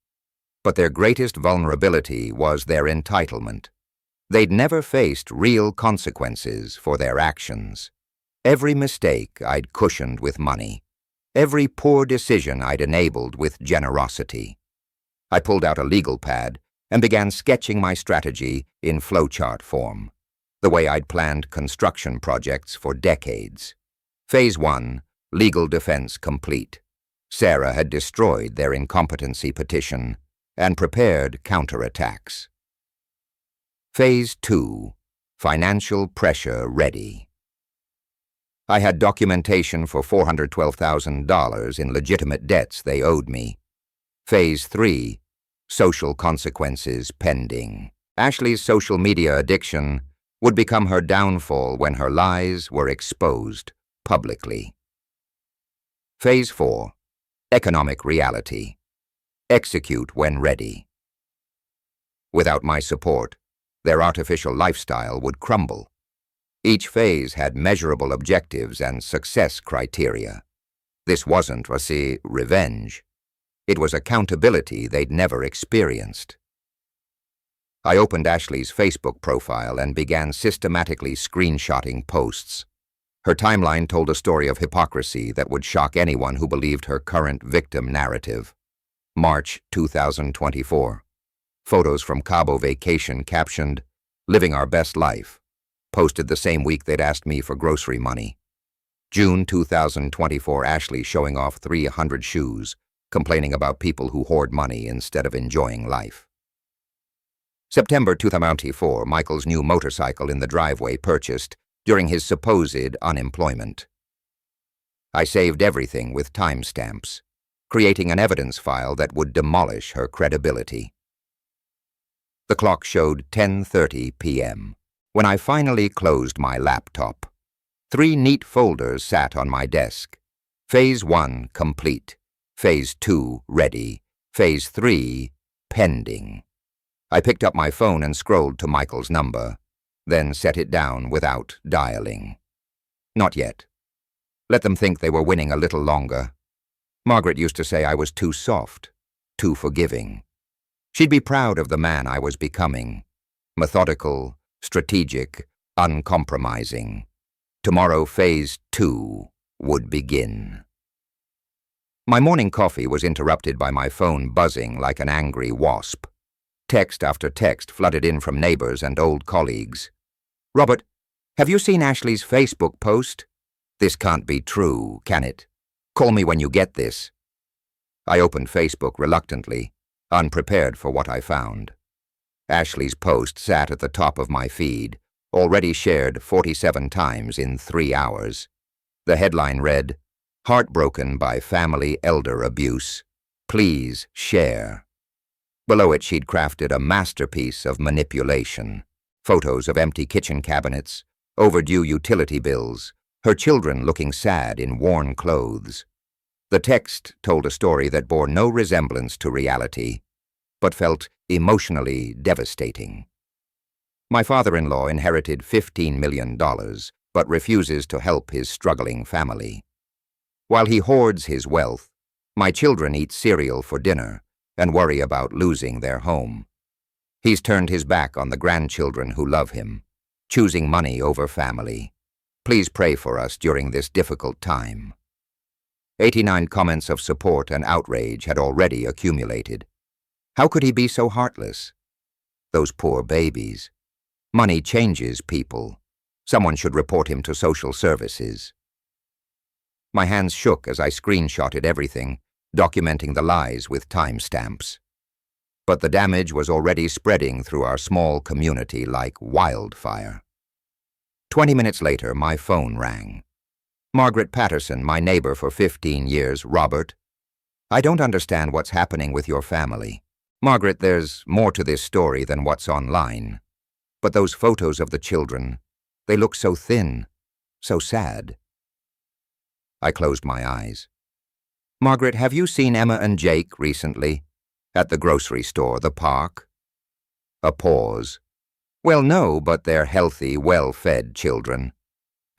But their greatest vulnerability was their entitlement. They'd never faced real consequences for their actions. Every mistake I'd cushioned with money. Every poor decision I'd enabled with generosity. I pulled out a legal pad and began sketching my strategy in flowchart form, the way I'd planned construction projects for decades. Phase 1, legal defense complete. Sarah had destroyed their incompetency petition and prepared counterattacks. Phase 2, financial pressure ready. I had documentation for $412,000 in legitimate debts they owed me. Phase 3, social consequences pending. Ashley's social media addiction would become her downfall when her lies were exposed publicly. Phase 4, economic reality. Execute when ready. Without my support, their artificial lifestyle would crumble. Each phase had measurable objectives and success criteria. This wasn't, revenge. It was accountability they'd never experienced. I opened Ashley's Facebook profile and began systematically screenshotting posts. Her timeline told a story of hypocrisy that would shock anyone who believed her current victim narrative. March 2024. Photos from Cabo vacation captioned, "Living our best life," posted the same week they'd asked me for grocery money. June 2024, Ashley showing off 300 shoes, complaining about people who hoard money instead of enjoying life. September 2024, Michael's new motorcycle in the driveway purchased during his supposed unemployment. I saved everything with timestamps, creating an evidence file that would demolish her credibility. The clock showed 10:30 p.m. when I finally closed my laptop. 3 neat folders sat on my desk. Phase 1 complete. Phase 2 ready. Phase 3 pending. I picked up my phone and scrolled to Michael's number, then set it down without dialing. Not yet. Let them think they were winning a little longer. Margaret used to say I was too soft, too forgiving. She'd be proud of the man I was becoming. Methodical, strategic, uncompromising. Tomorrow, Phase 2 would begin. My morning coffee was interrupted by my phone buzzing like an angry wasp. Text after text flooded in from neighbors and old colleagues. "Robert, have you seen Ashley's Facebook post? This can't be true, can it? Call me when you get this." I opened Facebook reluctantly, unprepared for what I found. Ashley's post sat at the top of my feed, already shared 47 times in 3 hours. The headline read, "Heartbroken by family elder abuse. Please share." Below it, she'd crafted a masterpiece of manipulation. Photos of empty kitchen cabinets, overdue utility bills, her children looking sad in worn clothes. The text told a story that bore no resemblance to reality, but felt emotionally devastating. My father-in-law inherited $15 million, but refuses to help his struggling family. While he hoards his wealth, my children eat cereal for dinner and worry about losing their home. He's turned his back on the grandchildren who love him, choosing money over family. Please pray for us during this difficult time. 89 comments of support and outrage had already accumulated. How could he be so heartless? Those poor babies. Money changes people. Someone should report him to social services. My hands shook as I screenshotted everything, documenting the lies with timestamps. But the damage was already spreading through our small community like wildfire. 20 minutes later, my phone rang. Margaret Patterson, my neighbor for 15 years, Robert. I don't understand what's happening with your family. Margaret, there's more to this story than what's online. But those photos of the children, they look so thin, so sad. I closed my eyes. Margaret, have you seen Emma and Jake recently? At the grocery store, the park? A pause. Well, no, but they're healthy, well-fed children.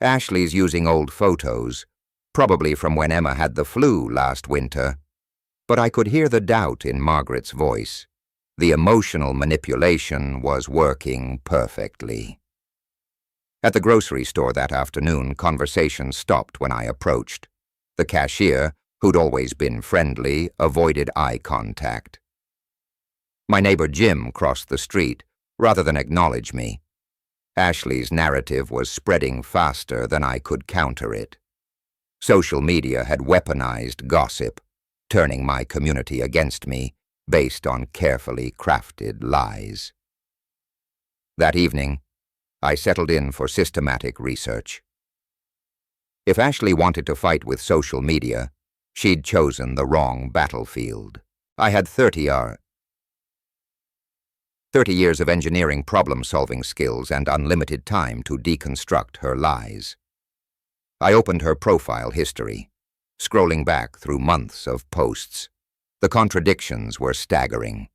Ashley's using old photos, probably from when Emma had the flu last winter. But I could hear the doubt in Margaret's voice. The emotional manipulation was working perfectly. At the grocery store that afternoon, conversation stopped when I approached. The cashier, who'd always been friendly, avoided eye contact. My neighbor Jim crossed the street, rather than acknowledge me. Ashley's narrative was spreading faster than I could counter it. Social media had weaponized gossip, turning my community against me based on carefully crafted lies. That evening, I settled in for systematic research. If Ashley wanted to fight with social media, she'd chosen the wrong battlefield. I had 30 years of engineering problem-solving skills and unlimited time to deconstruct her lies. I opened her profile history, scrolling back through months of posts. The contradictions were staggering.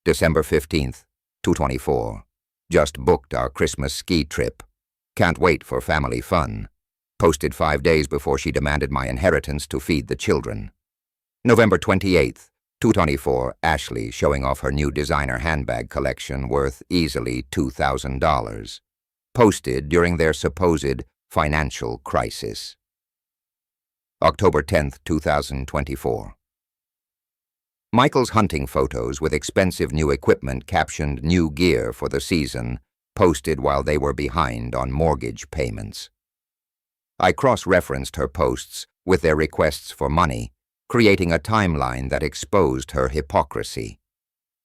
December 15th, 224. Just booked our Christmas ski trip. Can't wait for family fun. Posted 5 days before she demanded my inheritance to feed the children. November 28th, 224, Ashley showing off her new designer handbag collection worth easily $2,000. Posted during their supposed financial crisis. October 10th, 2024. Michael's hunting photos with expensive new equipment captioned "New gear for the season," posted while they were behind on mortgage payments. I cross-referenced her posts with their requests for money, creating a timeline that exposed her hypocrisy.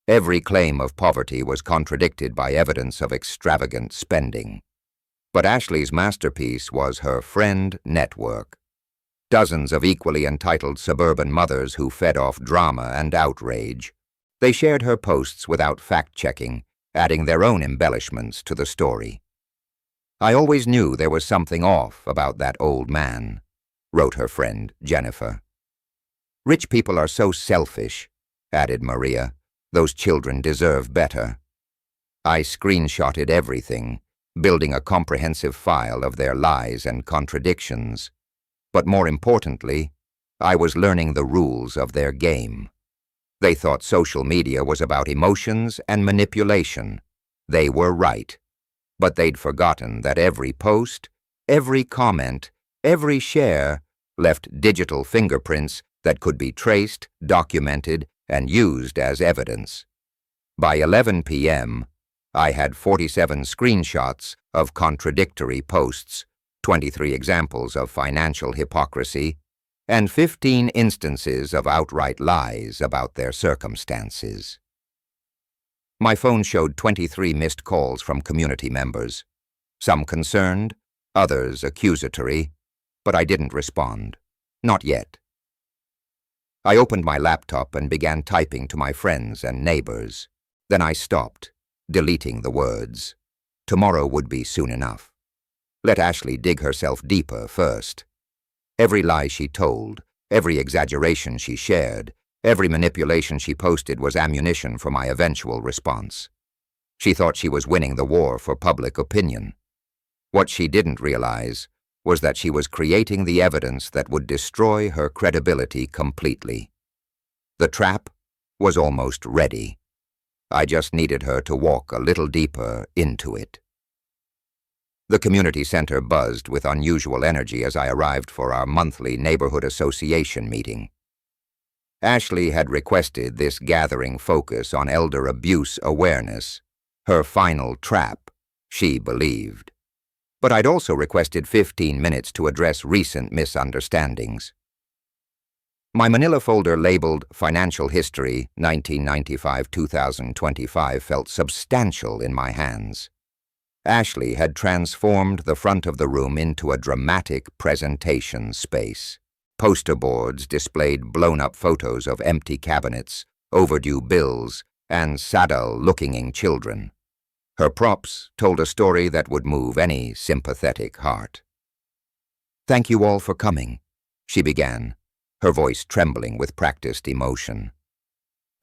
Every claim of poverty was contradicted by evidence of extravagant spending. But Ashley's masterpiece was her friend network. Dozens of equally entitled suburban mothers who fed off drama and outrage. They shared her posts without fact-checking, adding their own embellishments to the story. I always knew there was something off about that old man, wrote her friend Jennifer. Rich people are so selfish, added Maria. Those children deserve better. I screenshotted everything, building a comprehensive file of their lies and contradictions. But more importantly, I was learning the rules of their game. They thought social media was about emotions and manipulation. They were right. But they'd forgotten that every post, every comment, every share left digital fingerprints that could be traced, documented, and used as evidence. By 11 p.m., I had 47 screenshots of contradictory posts, 23 examples of financial hypocrisy, and 15 instances of outright lies about their circumstances. My phone showed 23 missed calls from community members, some concerned, others accusatory, but I didn't respond. Not yet. I opened my laptop and began typing to my friends and neighbors. Then I stopped, deleting the words. Tomorrow would be soon enough. Let Ashley dig herself deeper first. Every lie she told, every exaggeration she shared, every manipulation she posted was ammunition for my eventual response. She thought she was winning the war for public opinion. What she didn't realize was that she was creating the evidence that would destroy her credibility completely. The trap was almost ready. I just needed her to walk a little deeper into it. The community center buzzed with unusual energy as I arrived for our monthly neighborhood association meeting. Ashley had requested this gathering focus on elder abuse awareness, her final trap, she believed. But I'd also requested 15 minutes to address recent misunderstandings. My manila folder labeled Financial History 1995-2025 felt substantial in my hands. Ashley had transformed the front of the room into a dramatic presentation space. Poster boards displayed blown-up photos of empty cabinets, overdue bills, and saddle-looking children. Her props told a story that would move any sympathetic heart. "Thank you all for coming," she began, her voice trembling with practiced emotion.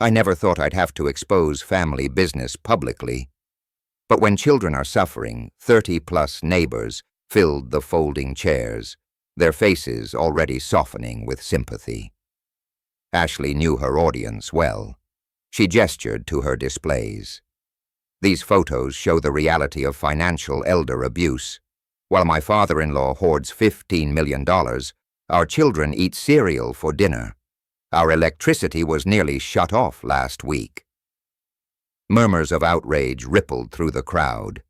"I never thought I'd have to expose family business publicly. But when children are suffering, 30-plus neighbors filled the folding chairs, their faces already softening with sympathy." Ashley knew her audience well. She gestured to her displays. "These photos show the reality of financial elder abuse. While my father-in-law hoards $15 million, our children eat cereal for dinner. Our electricity was nearly shut off last week." Murmurs of outrage rippled through the crowd.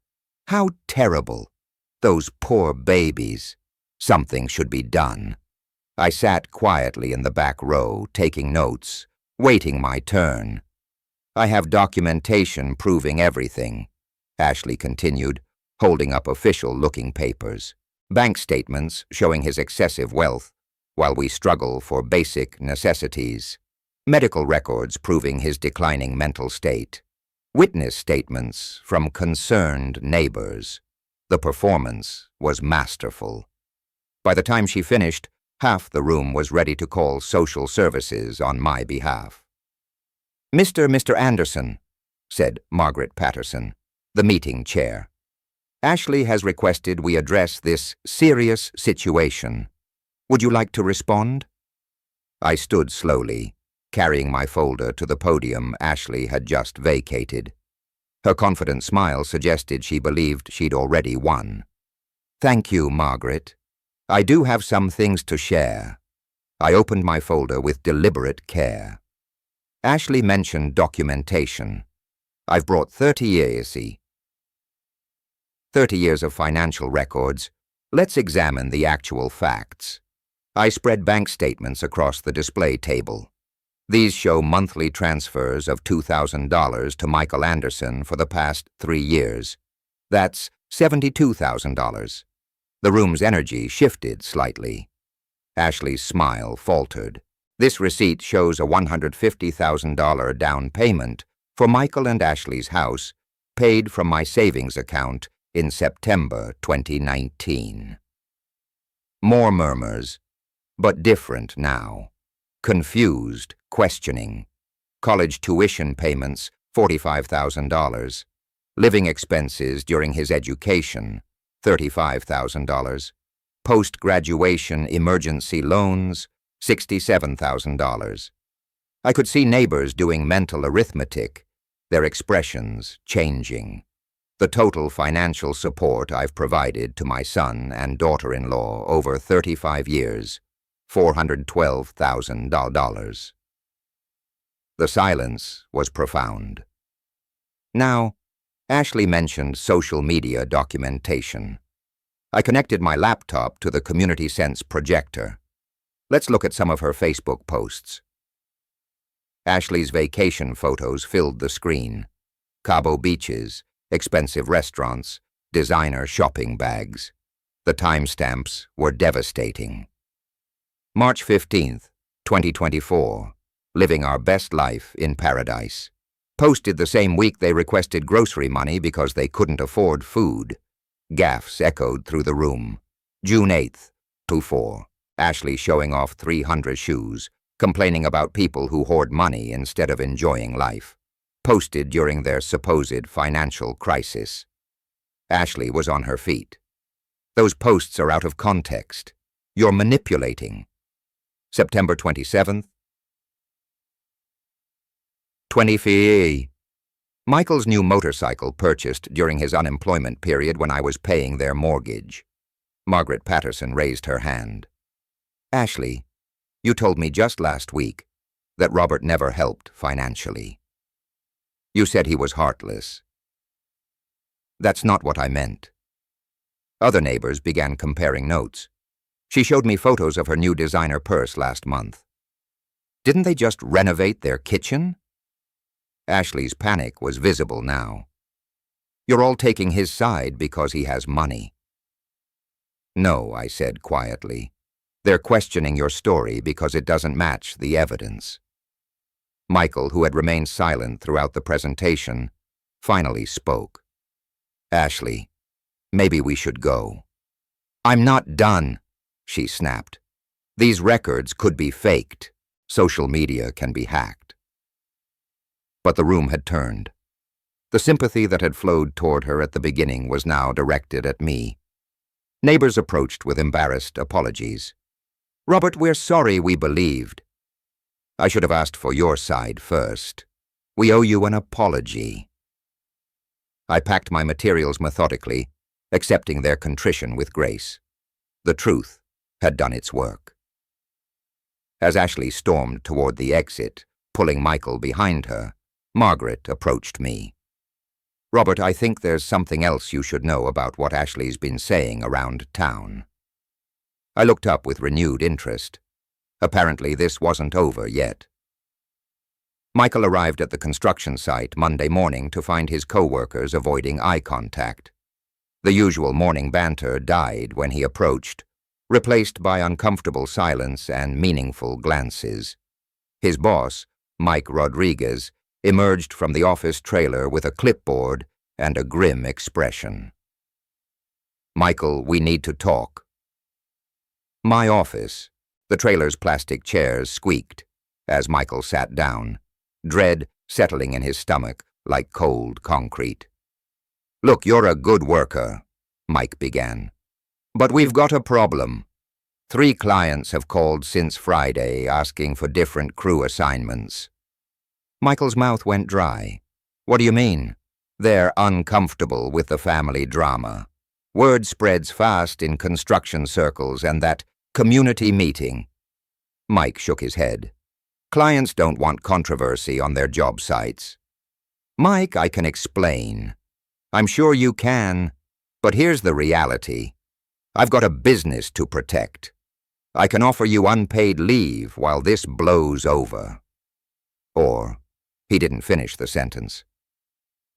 How terrible! Those poor babies. Something should be done. I sat quietly in the back row, taking notes, waiting my turn. "I have documentation proving everything," Ashley continued, holding up official-looking papers. "Bank statements showing his excessive wealth, while we struggle for basic necessities. Medical records proving his declining mental state. Witness statements from concerned neighbors. The performance was masterful." By the time she finished, half the room was ready to call social services on my behalf. Mr. Anderson," said Margaret Patterson, the meeting chair. "Ashley has requested we address this serious situation. Would you like to respond?" I stood slowly, carrying my folder to the podium Ashley had just vacated. Her confident smile suggested she believed she'd already won. "Thank you, Margaret. I do have some things to share." I opened my folder with deliberate care. Ashley mentioned documentation. "I've brought 30 years of financial records. Let's examine the actual facts." I spread bank statements across the display table. These show monthly transfers of $2,000 to Michael Anderson for the past 3 years. That's $72,000. The room's energy shifted slightly. Ashley's smile faltered. "This receipt shows a $150,000 down payment for Michael and Ashley's house, paid from my savings account in September 2019. More murmurs, but different now. Confused, questioning. College tuition payments, $45,000. Living expenses during his education, $35,000. Post-graduation emergency loans, $67,000. I could see neighbors doing mental arithmetic, their expressions changing. The total financial support I've provided to my son and daughter-in-law over 35 years, $412,000. The silence was profound. Now, Ashley mentioned social media documentation. I connected my laptop to the Community Sense projector. Let's look at some of her Facebook posts. Ashley's vacation photos filled the screen. Cabo beaches, expensive restaurants, designer shopping bags. The timestamps were devastating. March 15th, 2024. Living our best life in paradise. Posted the same week they requested grocery money because they couldn't afford food. Gaffes echoed through the room. June 8th, 2024. Ashley showing off 300 shoes, complaining about people who hoard money instead of enjoying life. Posted during their supposed financial crisis. Ashley was on her feet. Those posts are out of context. You're manipulating. September 27th. 20. Michael's new motorcycle purchased during his unemployment period when I was paying their mortgage. Margaret Patterson raised her hand. Ashley, you told me just last week that Robert never helped financially. You said he was heartless. That's not what I meant. Other neighbors began comparing notes. She showed me photos of her new designer purse last month. Didn't they just renovate their kitchen? Ashley's panic was visible now. You're all taking his side because he has money. No, I said quietly. They're questioning your story because it doesn't match the evidence. Michael, who had remained silent throughout the presentation, finally spoke. Ashley, maybe we should go. I'm not done, she snapped. These records could be faked. Social media can be hacked. But the room had turned. The sympathy that had flowed toward her at the beginning was now directed at me. Neighbors approached with embarrassed apologies. Robert, we're sorry we believed. I should have asked for your side first. We owe you an apology. I packed my materials methodically, accepting their contrition with grace. The truth had done its work. As Ashley stormed toward the exit, pulling Michael behind her, Margaret approached me. Robert, I think there's something else you should know about what Ashley's been saying around town. I looked up with renewed interest. Apparently this wasn't over yet. Michael arrived at the construction site Monday morning to find his co-workers avoiding eye contact. The usual morning banter died when he approached, replaced by uncomfortable silence and meaningful glances. His boss, Mike Rodriguez, emerged from the office trailer with a clipboard and a grim expression. Michael, we need to talk. My office. The trailer's plastic chairs squeaked as Michael sat down, dread settling in his stomach like cold concrete. Look, you're a good worker, Mike began. But we've got a problem. 3 clients have called since Friday asking for different crew assignments. Michael's mouth went dry. What do you mean? They're uncomfortable with the family drama. Word spreads fast in construction circles and that community meeting. Mike shook his head. Clients don't want controversy on their job sites. Mike, I can explain. I'm sure you can, but here's the reality. I've got a business to protect. I can offer you unpaid leave while this blows over. Or, he didn't finish the sentence.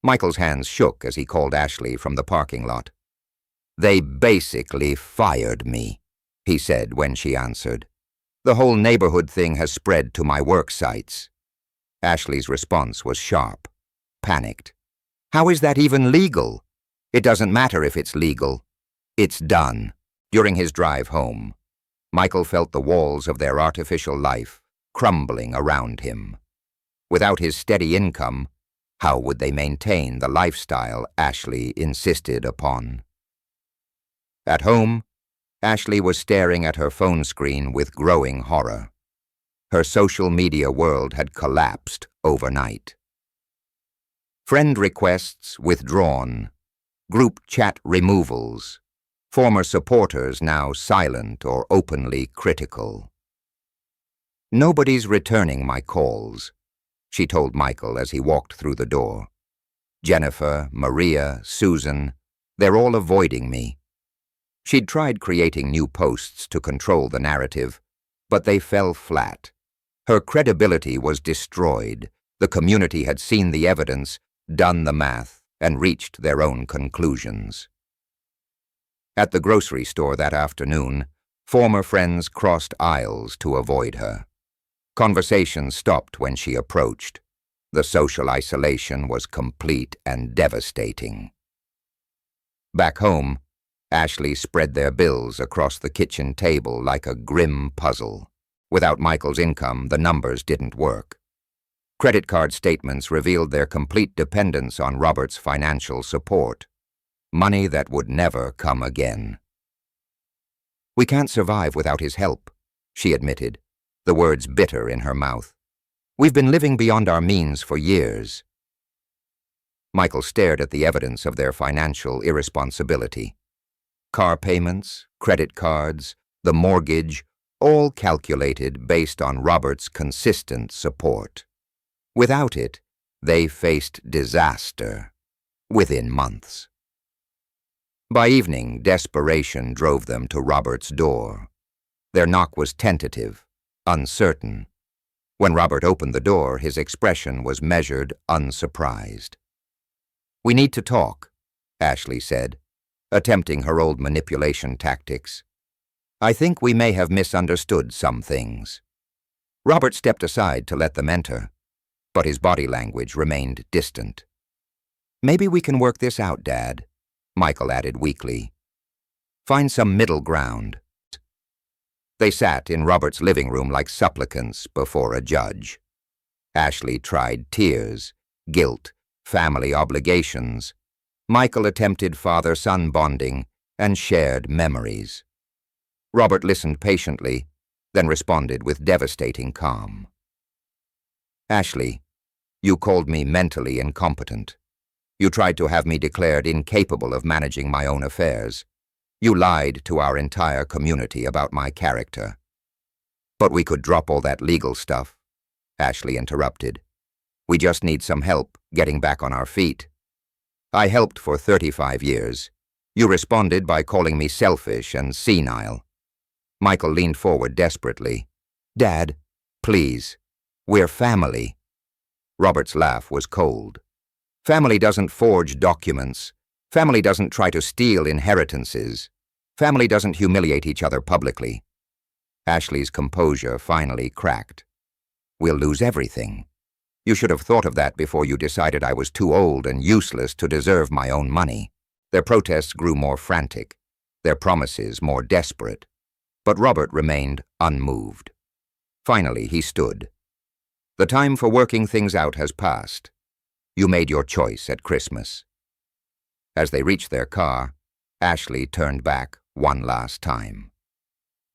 Michael's hands shook as he called Ashley from the parking lot. They basically fired me, he said when she answered. The whole neighborhood thing has spread to my work sites. Ashley's response was sharp, panicked. How is that even legal? It doesn't matter if it's legal. It's done. During his drive home, Michael felt the walls of their artificial life crumbling around him. Without his steady income, how would they maintain the lifestyle Ashley insisted upon? At home, Ashley was staring at her phone screen with growing horror. Her social media world had collapsed overnight. Friend requests withdrawn, group chat removals, former supporters now silent or openly critical. Nobody's returning my calls, she told Michael as he walked through the door. Jennifer, Maria, Susan, they're all avoiding me. She'd tried creating new posts to control the narrative, But they fell flat. Her credibility was destroyed. The community had seen the evidence, done the math, and reached their own conclusions. At the grocery store that afternoon, former friends crossed aisles to avoid her. Conversation stopped when she approached. The social isolation was complete and devastating. Back home, Ashley spread their bills across the kitchen table like a grim puzzle. Without Michael's income, the numbers didn't work. Credit card statements revealed their complete dependence on Robert's financial support. Money that would never come again. "We can't survive without his help," she admitted, the words bitter in her mouth. "We've been living beyond our means for years." Michael stared at the evidence of their financial irresponsibility. Car payments, credit cards, the mortgage, all calculated based on Robert's consistent support. Without it, they faced disaster within months. By evening, desperation drove them to Robert's door. Their knock was tentative, uncertain. When Robert opened the door, his expression was measured, unsurprised. "We need to talk," Ashley said, attempting her old manipulation tactics. "I think we may have misunderstood some things." Robert stepped aside to let them enter, but his body language remained distant. "Maybe we can work this out, Dad," Michael added weakly. "Find some middle ground." They sat in Robert's living room like supplicants before a judge. Ashley tried tears, guilt, family obligations. Michael attempted father-son bonding and shared memories. Robert listened patiently, then responded with devastating calm. "Ashley, you called me mentally incompetent. You tried to have me declared incapable of managing my own affairs. You lied to our entire community about my character." "But we could drop all that legal stuff," Ashley interrupted. "We just need some help getting back on our feet. I helped for 35 years. You responded by calling me selfish and senile." Michael leaned forward desperately. "Dad, please, we're family." Robert's laugh was cold. "Family doesn't forge documents. Family doesn't try to steal inheritances. Family doesn't humiliate each other publicly." Ashley's composure finally cracked. "We'll lose everything. You should have thought of that before you decided I was too old and useless to deserve my own money." Their protests grew more frantic, their promises more desperate. But Robert remained unmoved. Finally, he stood. "The time for working things out has passed. You made your choice at Christmas." As they reached their car, Ashley turned back one last time.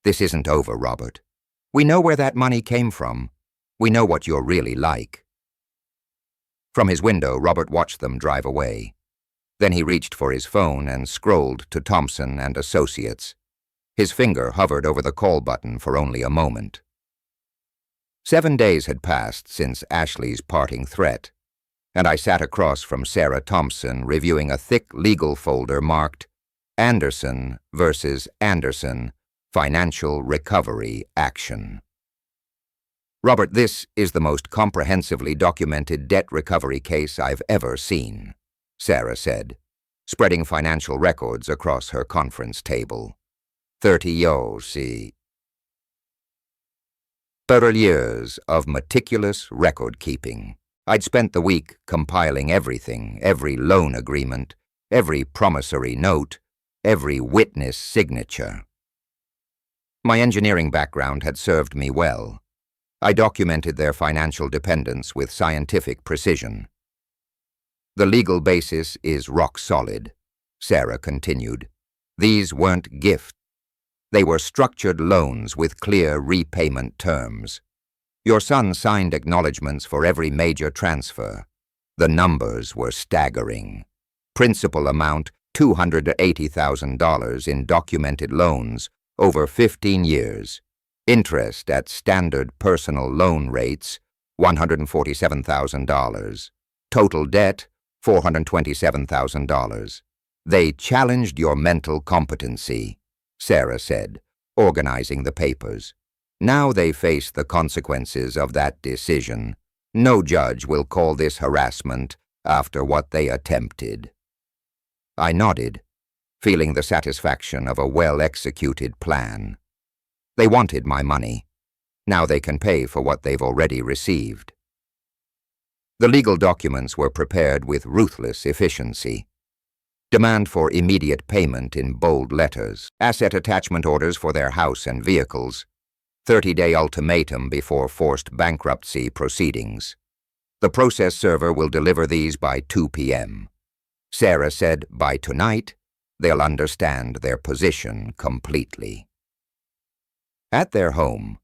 "This isn't over, Robert. We know where that money came from. We know what you're really like." From his window, Robert watched them drive away. Then he reached for his phone and scrolled to Thompson and Associates. His finger hovered over the call button for only a moment. 7 days had passed since Ashley's parting threat, and I sat across from Sarah Thompson reviewing a thick legal folder marked Anderson versus Anderson, Financial Recovery Action. "Robert, this is the most comprehensively documented debt recovery case I've ever seen," Sarah said, spreading financial records across her conference table. 30 years of meticulous record-keeping. I'd spent the week compiling everything, every loan agreement, every promissory note, every witness signature. My engineering background had served me well. I documented their financial dependence with scientific precision. "The legal basis is rock solid," Sarah continued. "These weren't gifts. They were structured loans with clear repayment terms. Your son signed acknowledgments for every major transfer. The numbers were staggering. Principal amount $280,000 in documented loans over 15 years. Interest at standard personal loan rates, $147,000. Total debt, $427,000. They challenged your mental competency," Sarah said, organizing the papers. Now they face the consequences of that decision. No judge will call this harassment after what they attempted. I nodded, feeling the satisfaction of a well-executed plan. They wanted my money. Now they can pay for what they've already received. The legal documents were prepared with ruthless efficiency. Demand for immediate payment in bold letters, asset attachment orders for their house and vehicles, 30-day ultimatum before forced bankruptcy proceedings. The process server will deliver these by 2 p.m. Sarah said by tonight, they'll understand their position completely. At their home,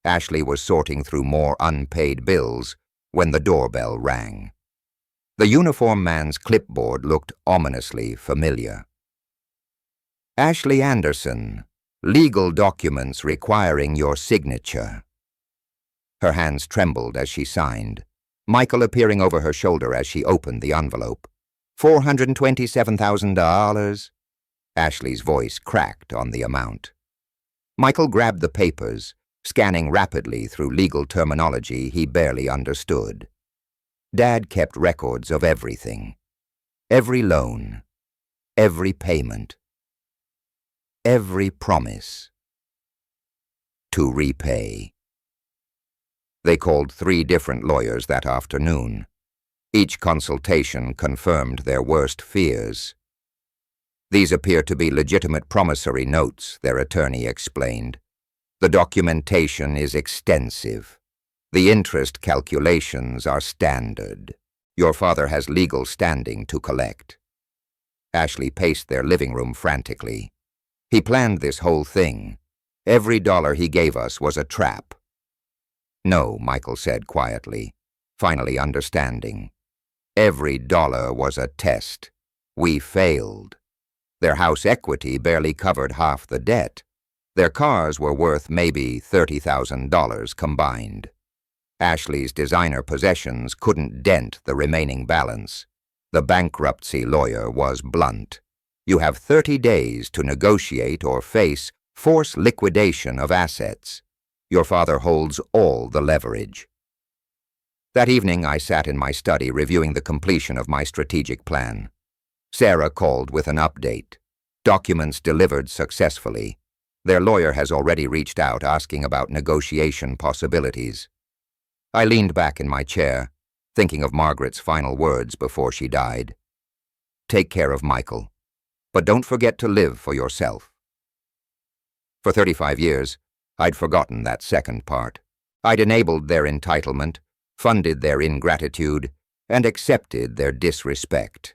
Ashley was sorting through more unpaid bills when the doorbell rang. The uniformed man's clipboard looked ominously familiar. Ashley Anderson, legal documents requiring your signature. Her hands trembled as she signed, Michael appearing over her shoulder as she opened the envelope. $427,000. Ashley's voice cracked on the amount. Michael grabbed the papers, scanning rapidly through legal terminology he barely understood. Dad kept records of everything. Every loan, every payment, every promise. To repay. They called 3 different lawyers that afternoon. Each consultation confirmed their worst fears. These appear to be legitimate promissory notes, their attorney explained. The documentation is extensive. The interest calculations are standard. Your father has legal standing to collect. Ashley paced their living room frantically. He planned this whole thing. Every dollar he gave us was a trap. No, Michael said quietly, finally understanding. Every dollar was a test. We failed. Their house equity barely covered half the debt. Their cars were worth maybe $30,000 combined. Ashley's designer possessions couldn't dent the remaining balance. The bankruptcy lawyer was blunt. You have 30 days to negotiate or face forced liquidation of assets. Your father holds all the leverage. That evening, I sat in my study reviewing the completion of my strategic plan. Sarah called with an update. Documents delivered successfully. Their lawyer has already reached out asking about negotiation possibilities. I leaned back in my chair, thinking of Margaret's final words before she died. Take care of Michael, but don't forget to live for yourself. For 35 years, I'd forgotten that second part. I'd enabled their entitlement, funded their ingratitude, and accepted their disrespect.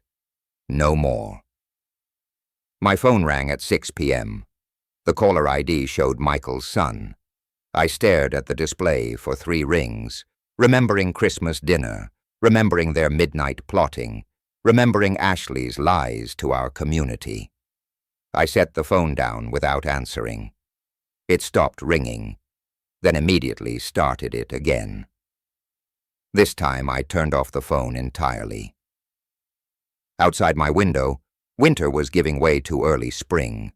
No more. My phone rang at 6 p.m. The caller ID showed Michael's son. I stared at the display for 3 rings, remembering Christmas dinner, remembering their midnight plotting, remembering Ashley's lies to our community. I set the phone down without answering. It stopped ringing, then immediately started it again. This time I turned off the phone entirely. Outside my window, winter was giving way to early spring.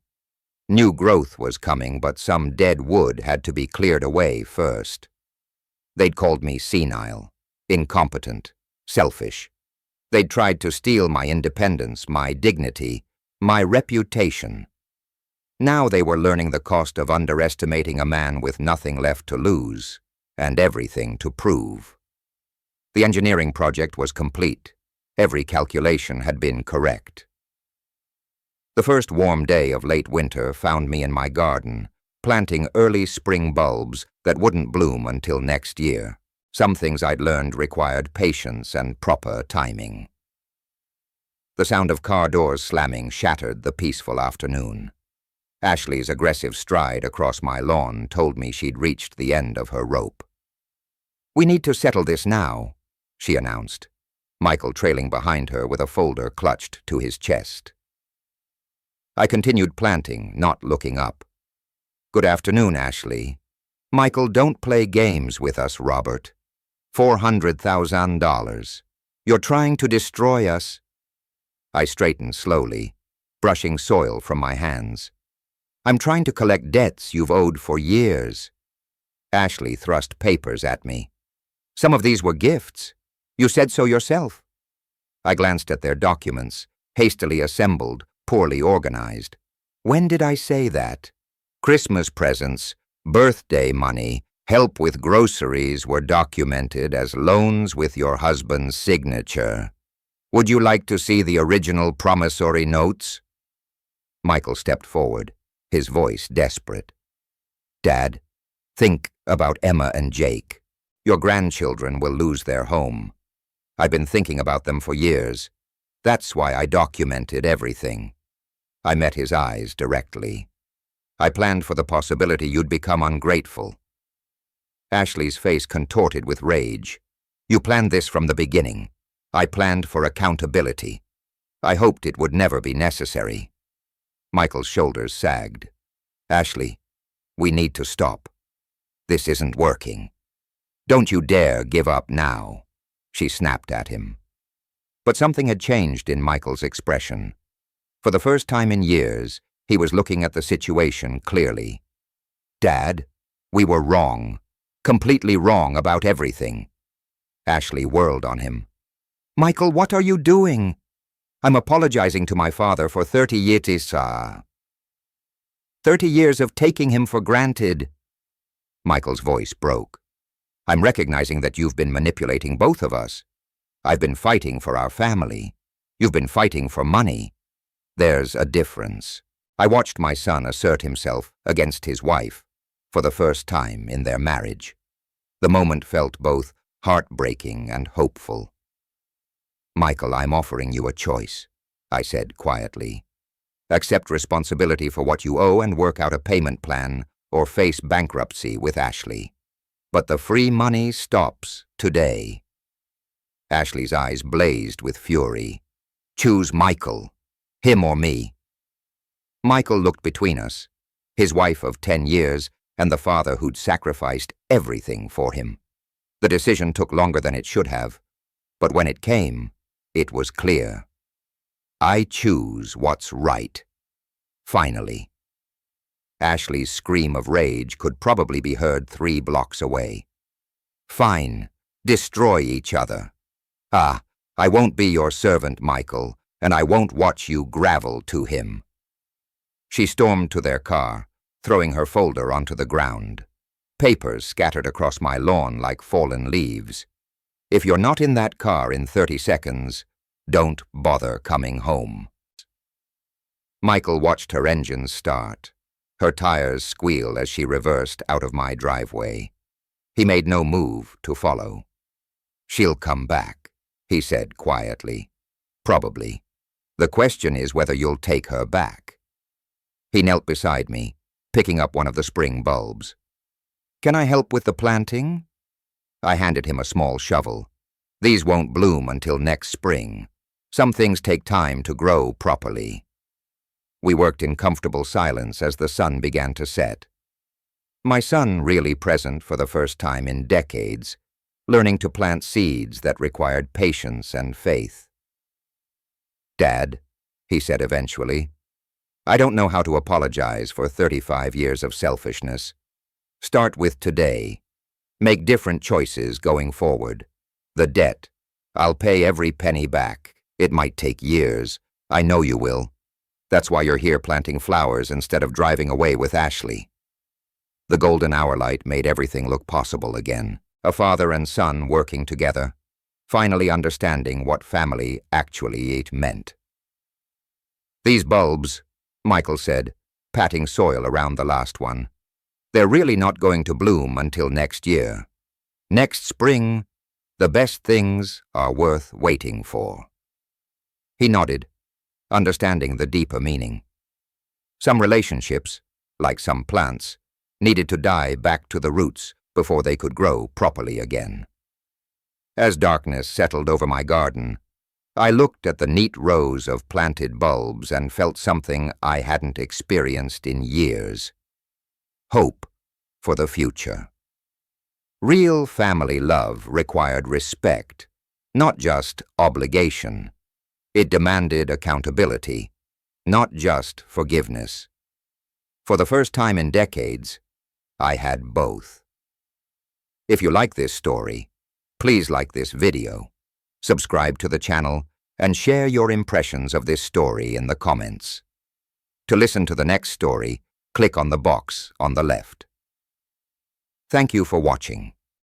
New growth was coming, but some dead wood had to be cleared away first. They'd called me senile, incompetent, selfish. They'd tried to steal my independence, my dignity, my reputation. Now they were learning the cost of underestimating a man with nothing left to lose and everything to prove. The engineering project was complete. Every calculation had been correct. The first warm day of late winter found me in my garden, planting early spring bulbs that wouldn't bloom until next year. Some things I'd learned required patience and proper timing. The sound of car doors slamming shattered the peaceful afternoon. Ashley's aggressive stride across my lawn told me she'd reached the end of her rope. We need to settle this now, she announced, Michael trailing behind her with a folder clutched to his chest. I continued planting, not looking up. Good afternoon, Ashley. Michael, don't play games with us, Robert. $400,000. You're trying to destroy us. I straightened slowly, brushing soil from my hands. I'm trying to collect debts you've owed for years. Ashley thrust papers at me. Some of these were gifts. You said so yourself. I glanced at their documents, hastily assembled, poorly organized. When did I say that? Christmas presents, birthday money, help with groceries were documented as loans with your husband's signature. Would you like to see the original promissory notes? Michael stepped forward, his voice desperate. Dad, think about Emma and Jake. Your grandchildren will lose their home. I've been thinking about them for years. That's why I documented everything. I met his eyes directly. I planned for the possibility you'd become ungrateful. Ashley's face contorted with rage. You planned this from the beginning. I planned for accountability. I hoped it would never be necessary. Michael's shoulders sagged. Ashley, we need to stop. This isn't working. Don't you dare give up now, she snapped at him. But something had changed in Michael's expression. For the first time in years, he was looking at the situation clearly. Dad, we were wrong. Completely wrong about everything. Ashley whirled on him. Michael, what are you doing? I'm apologizing to my father for 30 years, 30 years of taking him for granted. Michael's voice broke. I'm recognizing that you've been manipulating both of us. I've been fighting for our family. You've been fighting for money. There's a difference. I watched my son assert himself against his wife for the first time in their marriage. The moment felt both heartbreaking and hopeful. Michael, I'm offering you a choice, I said quietly. Accept responsibility for what you owe and work out a payment plan, or face bankruptcy with Ashley. But the free money stops today. Ashley's eyes blazed with fury. Choose Michael, him or me. Michael looked between us, his wife of 10 years and the father who'd sacrificed everything for him. The decision took longer than it should have, but when it came, it was clear. I choose what's right. Finally. Ashley's scream of rage could probably be heard 3 blocks away. Fine. Destroy each other. I won't be your servant, Michael, and I won't watch you gravel to him. She stormed to their car, throwing her folder onto the ground. Papers scattered across my lawn like fallen leaves. If you're not in that car in 30 seconds, don't bother coming home. Michael watched her engines start, her tires squeal as she reversed out of my driveway. He made no move to follow. She'll come back, he said quietly. Probably. The question is whether you'll take her back. He knelt beside me, picking up one of the spring bulbs. Can I help with the planting? I handed him a small shovel. These won't bloom until next spring. Some things take time to grow properly. We worked in comfortable silence as the sun began to set. My son really present for the first time in decades, learning to plant seeds that required patience and faith. Dad, he said eventually, I don't know how to apologize for 35 years of selfishness. Start with today. Make different choices going forward. The debt. I'll pay every penny back. It might take years. I know you will. That's why you're here planting flowers instead of driving away with Ashley. The golden hour light made everything look possible again. A father and son working together, finally understanding what family actually meant. These bulbs, Michael said, patting soil around the last one. They're really not going to bloom until next year. Next spring, the best things are worth waiting for. He nodded, understanding the deeper meaning. Some relationships, like some plants, needed to die back to the roots before they could grow properly again. As darkness settled over my garden, I looked at the neat rows of planted bulbs and felt something I hadn't experienced in years. Hope for the future. Real family love required respect, not just obligation. It demanded accountability, not just forgiveness. For the first time in decades, I had both. If you like this story, please like this video, subscribe to the channel, and share your impressions of this story in the comments. To listen to the next story, click on the box on the left. Thank you for watching.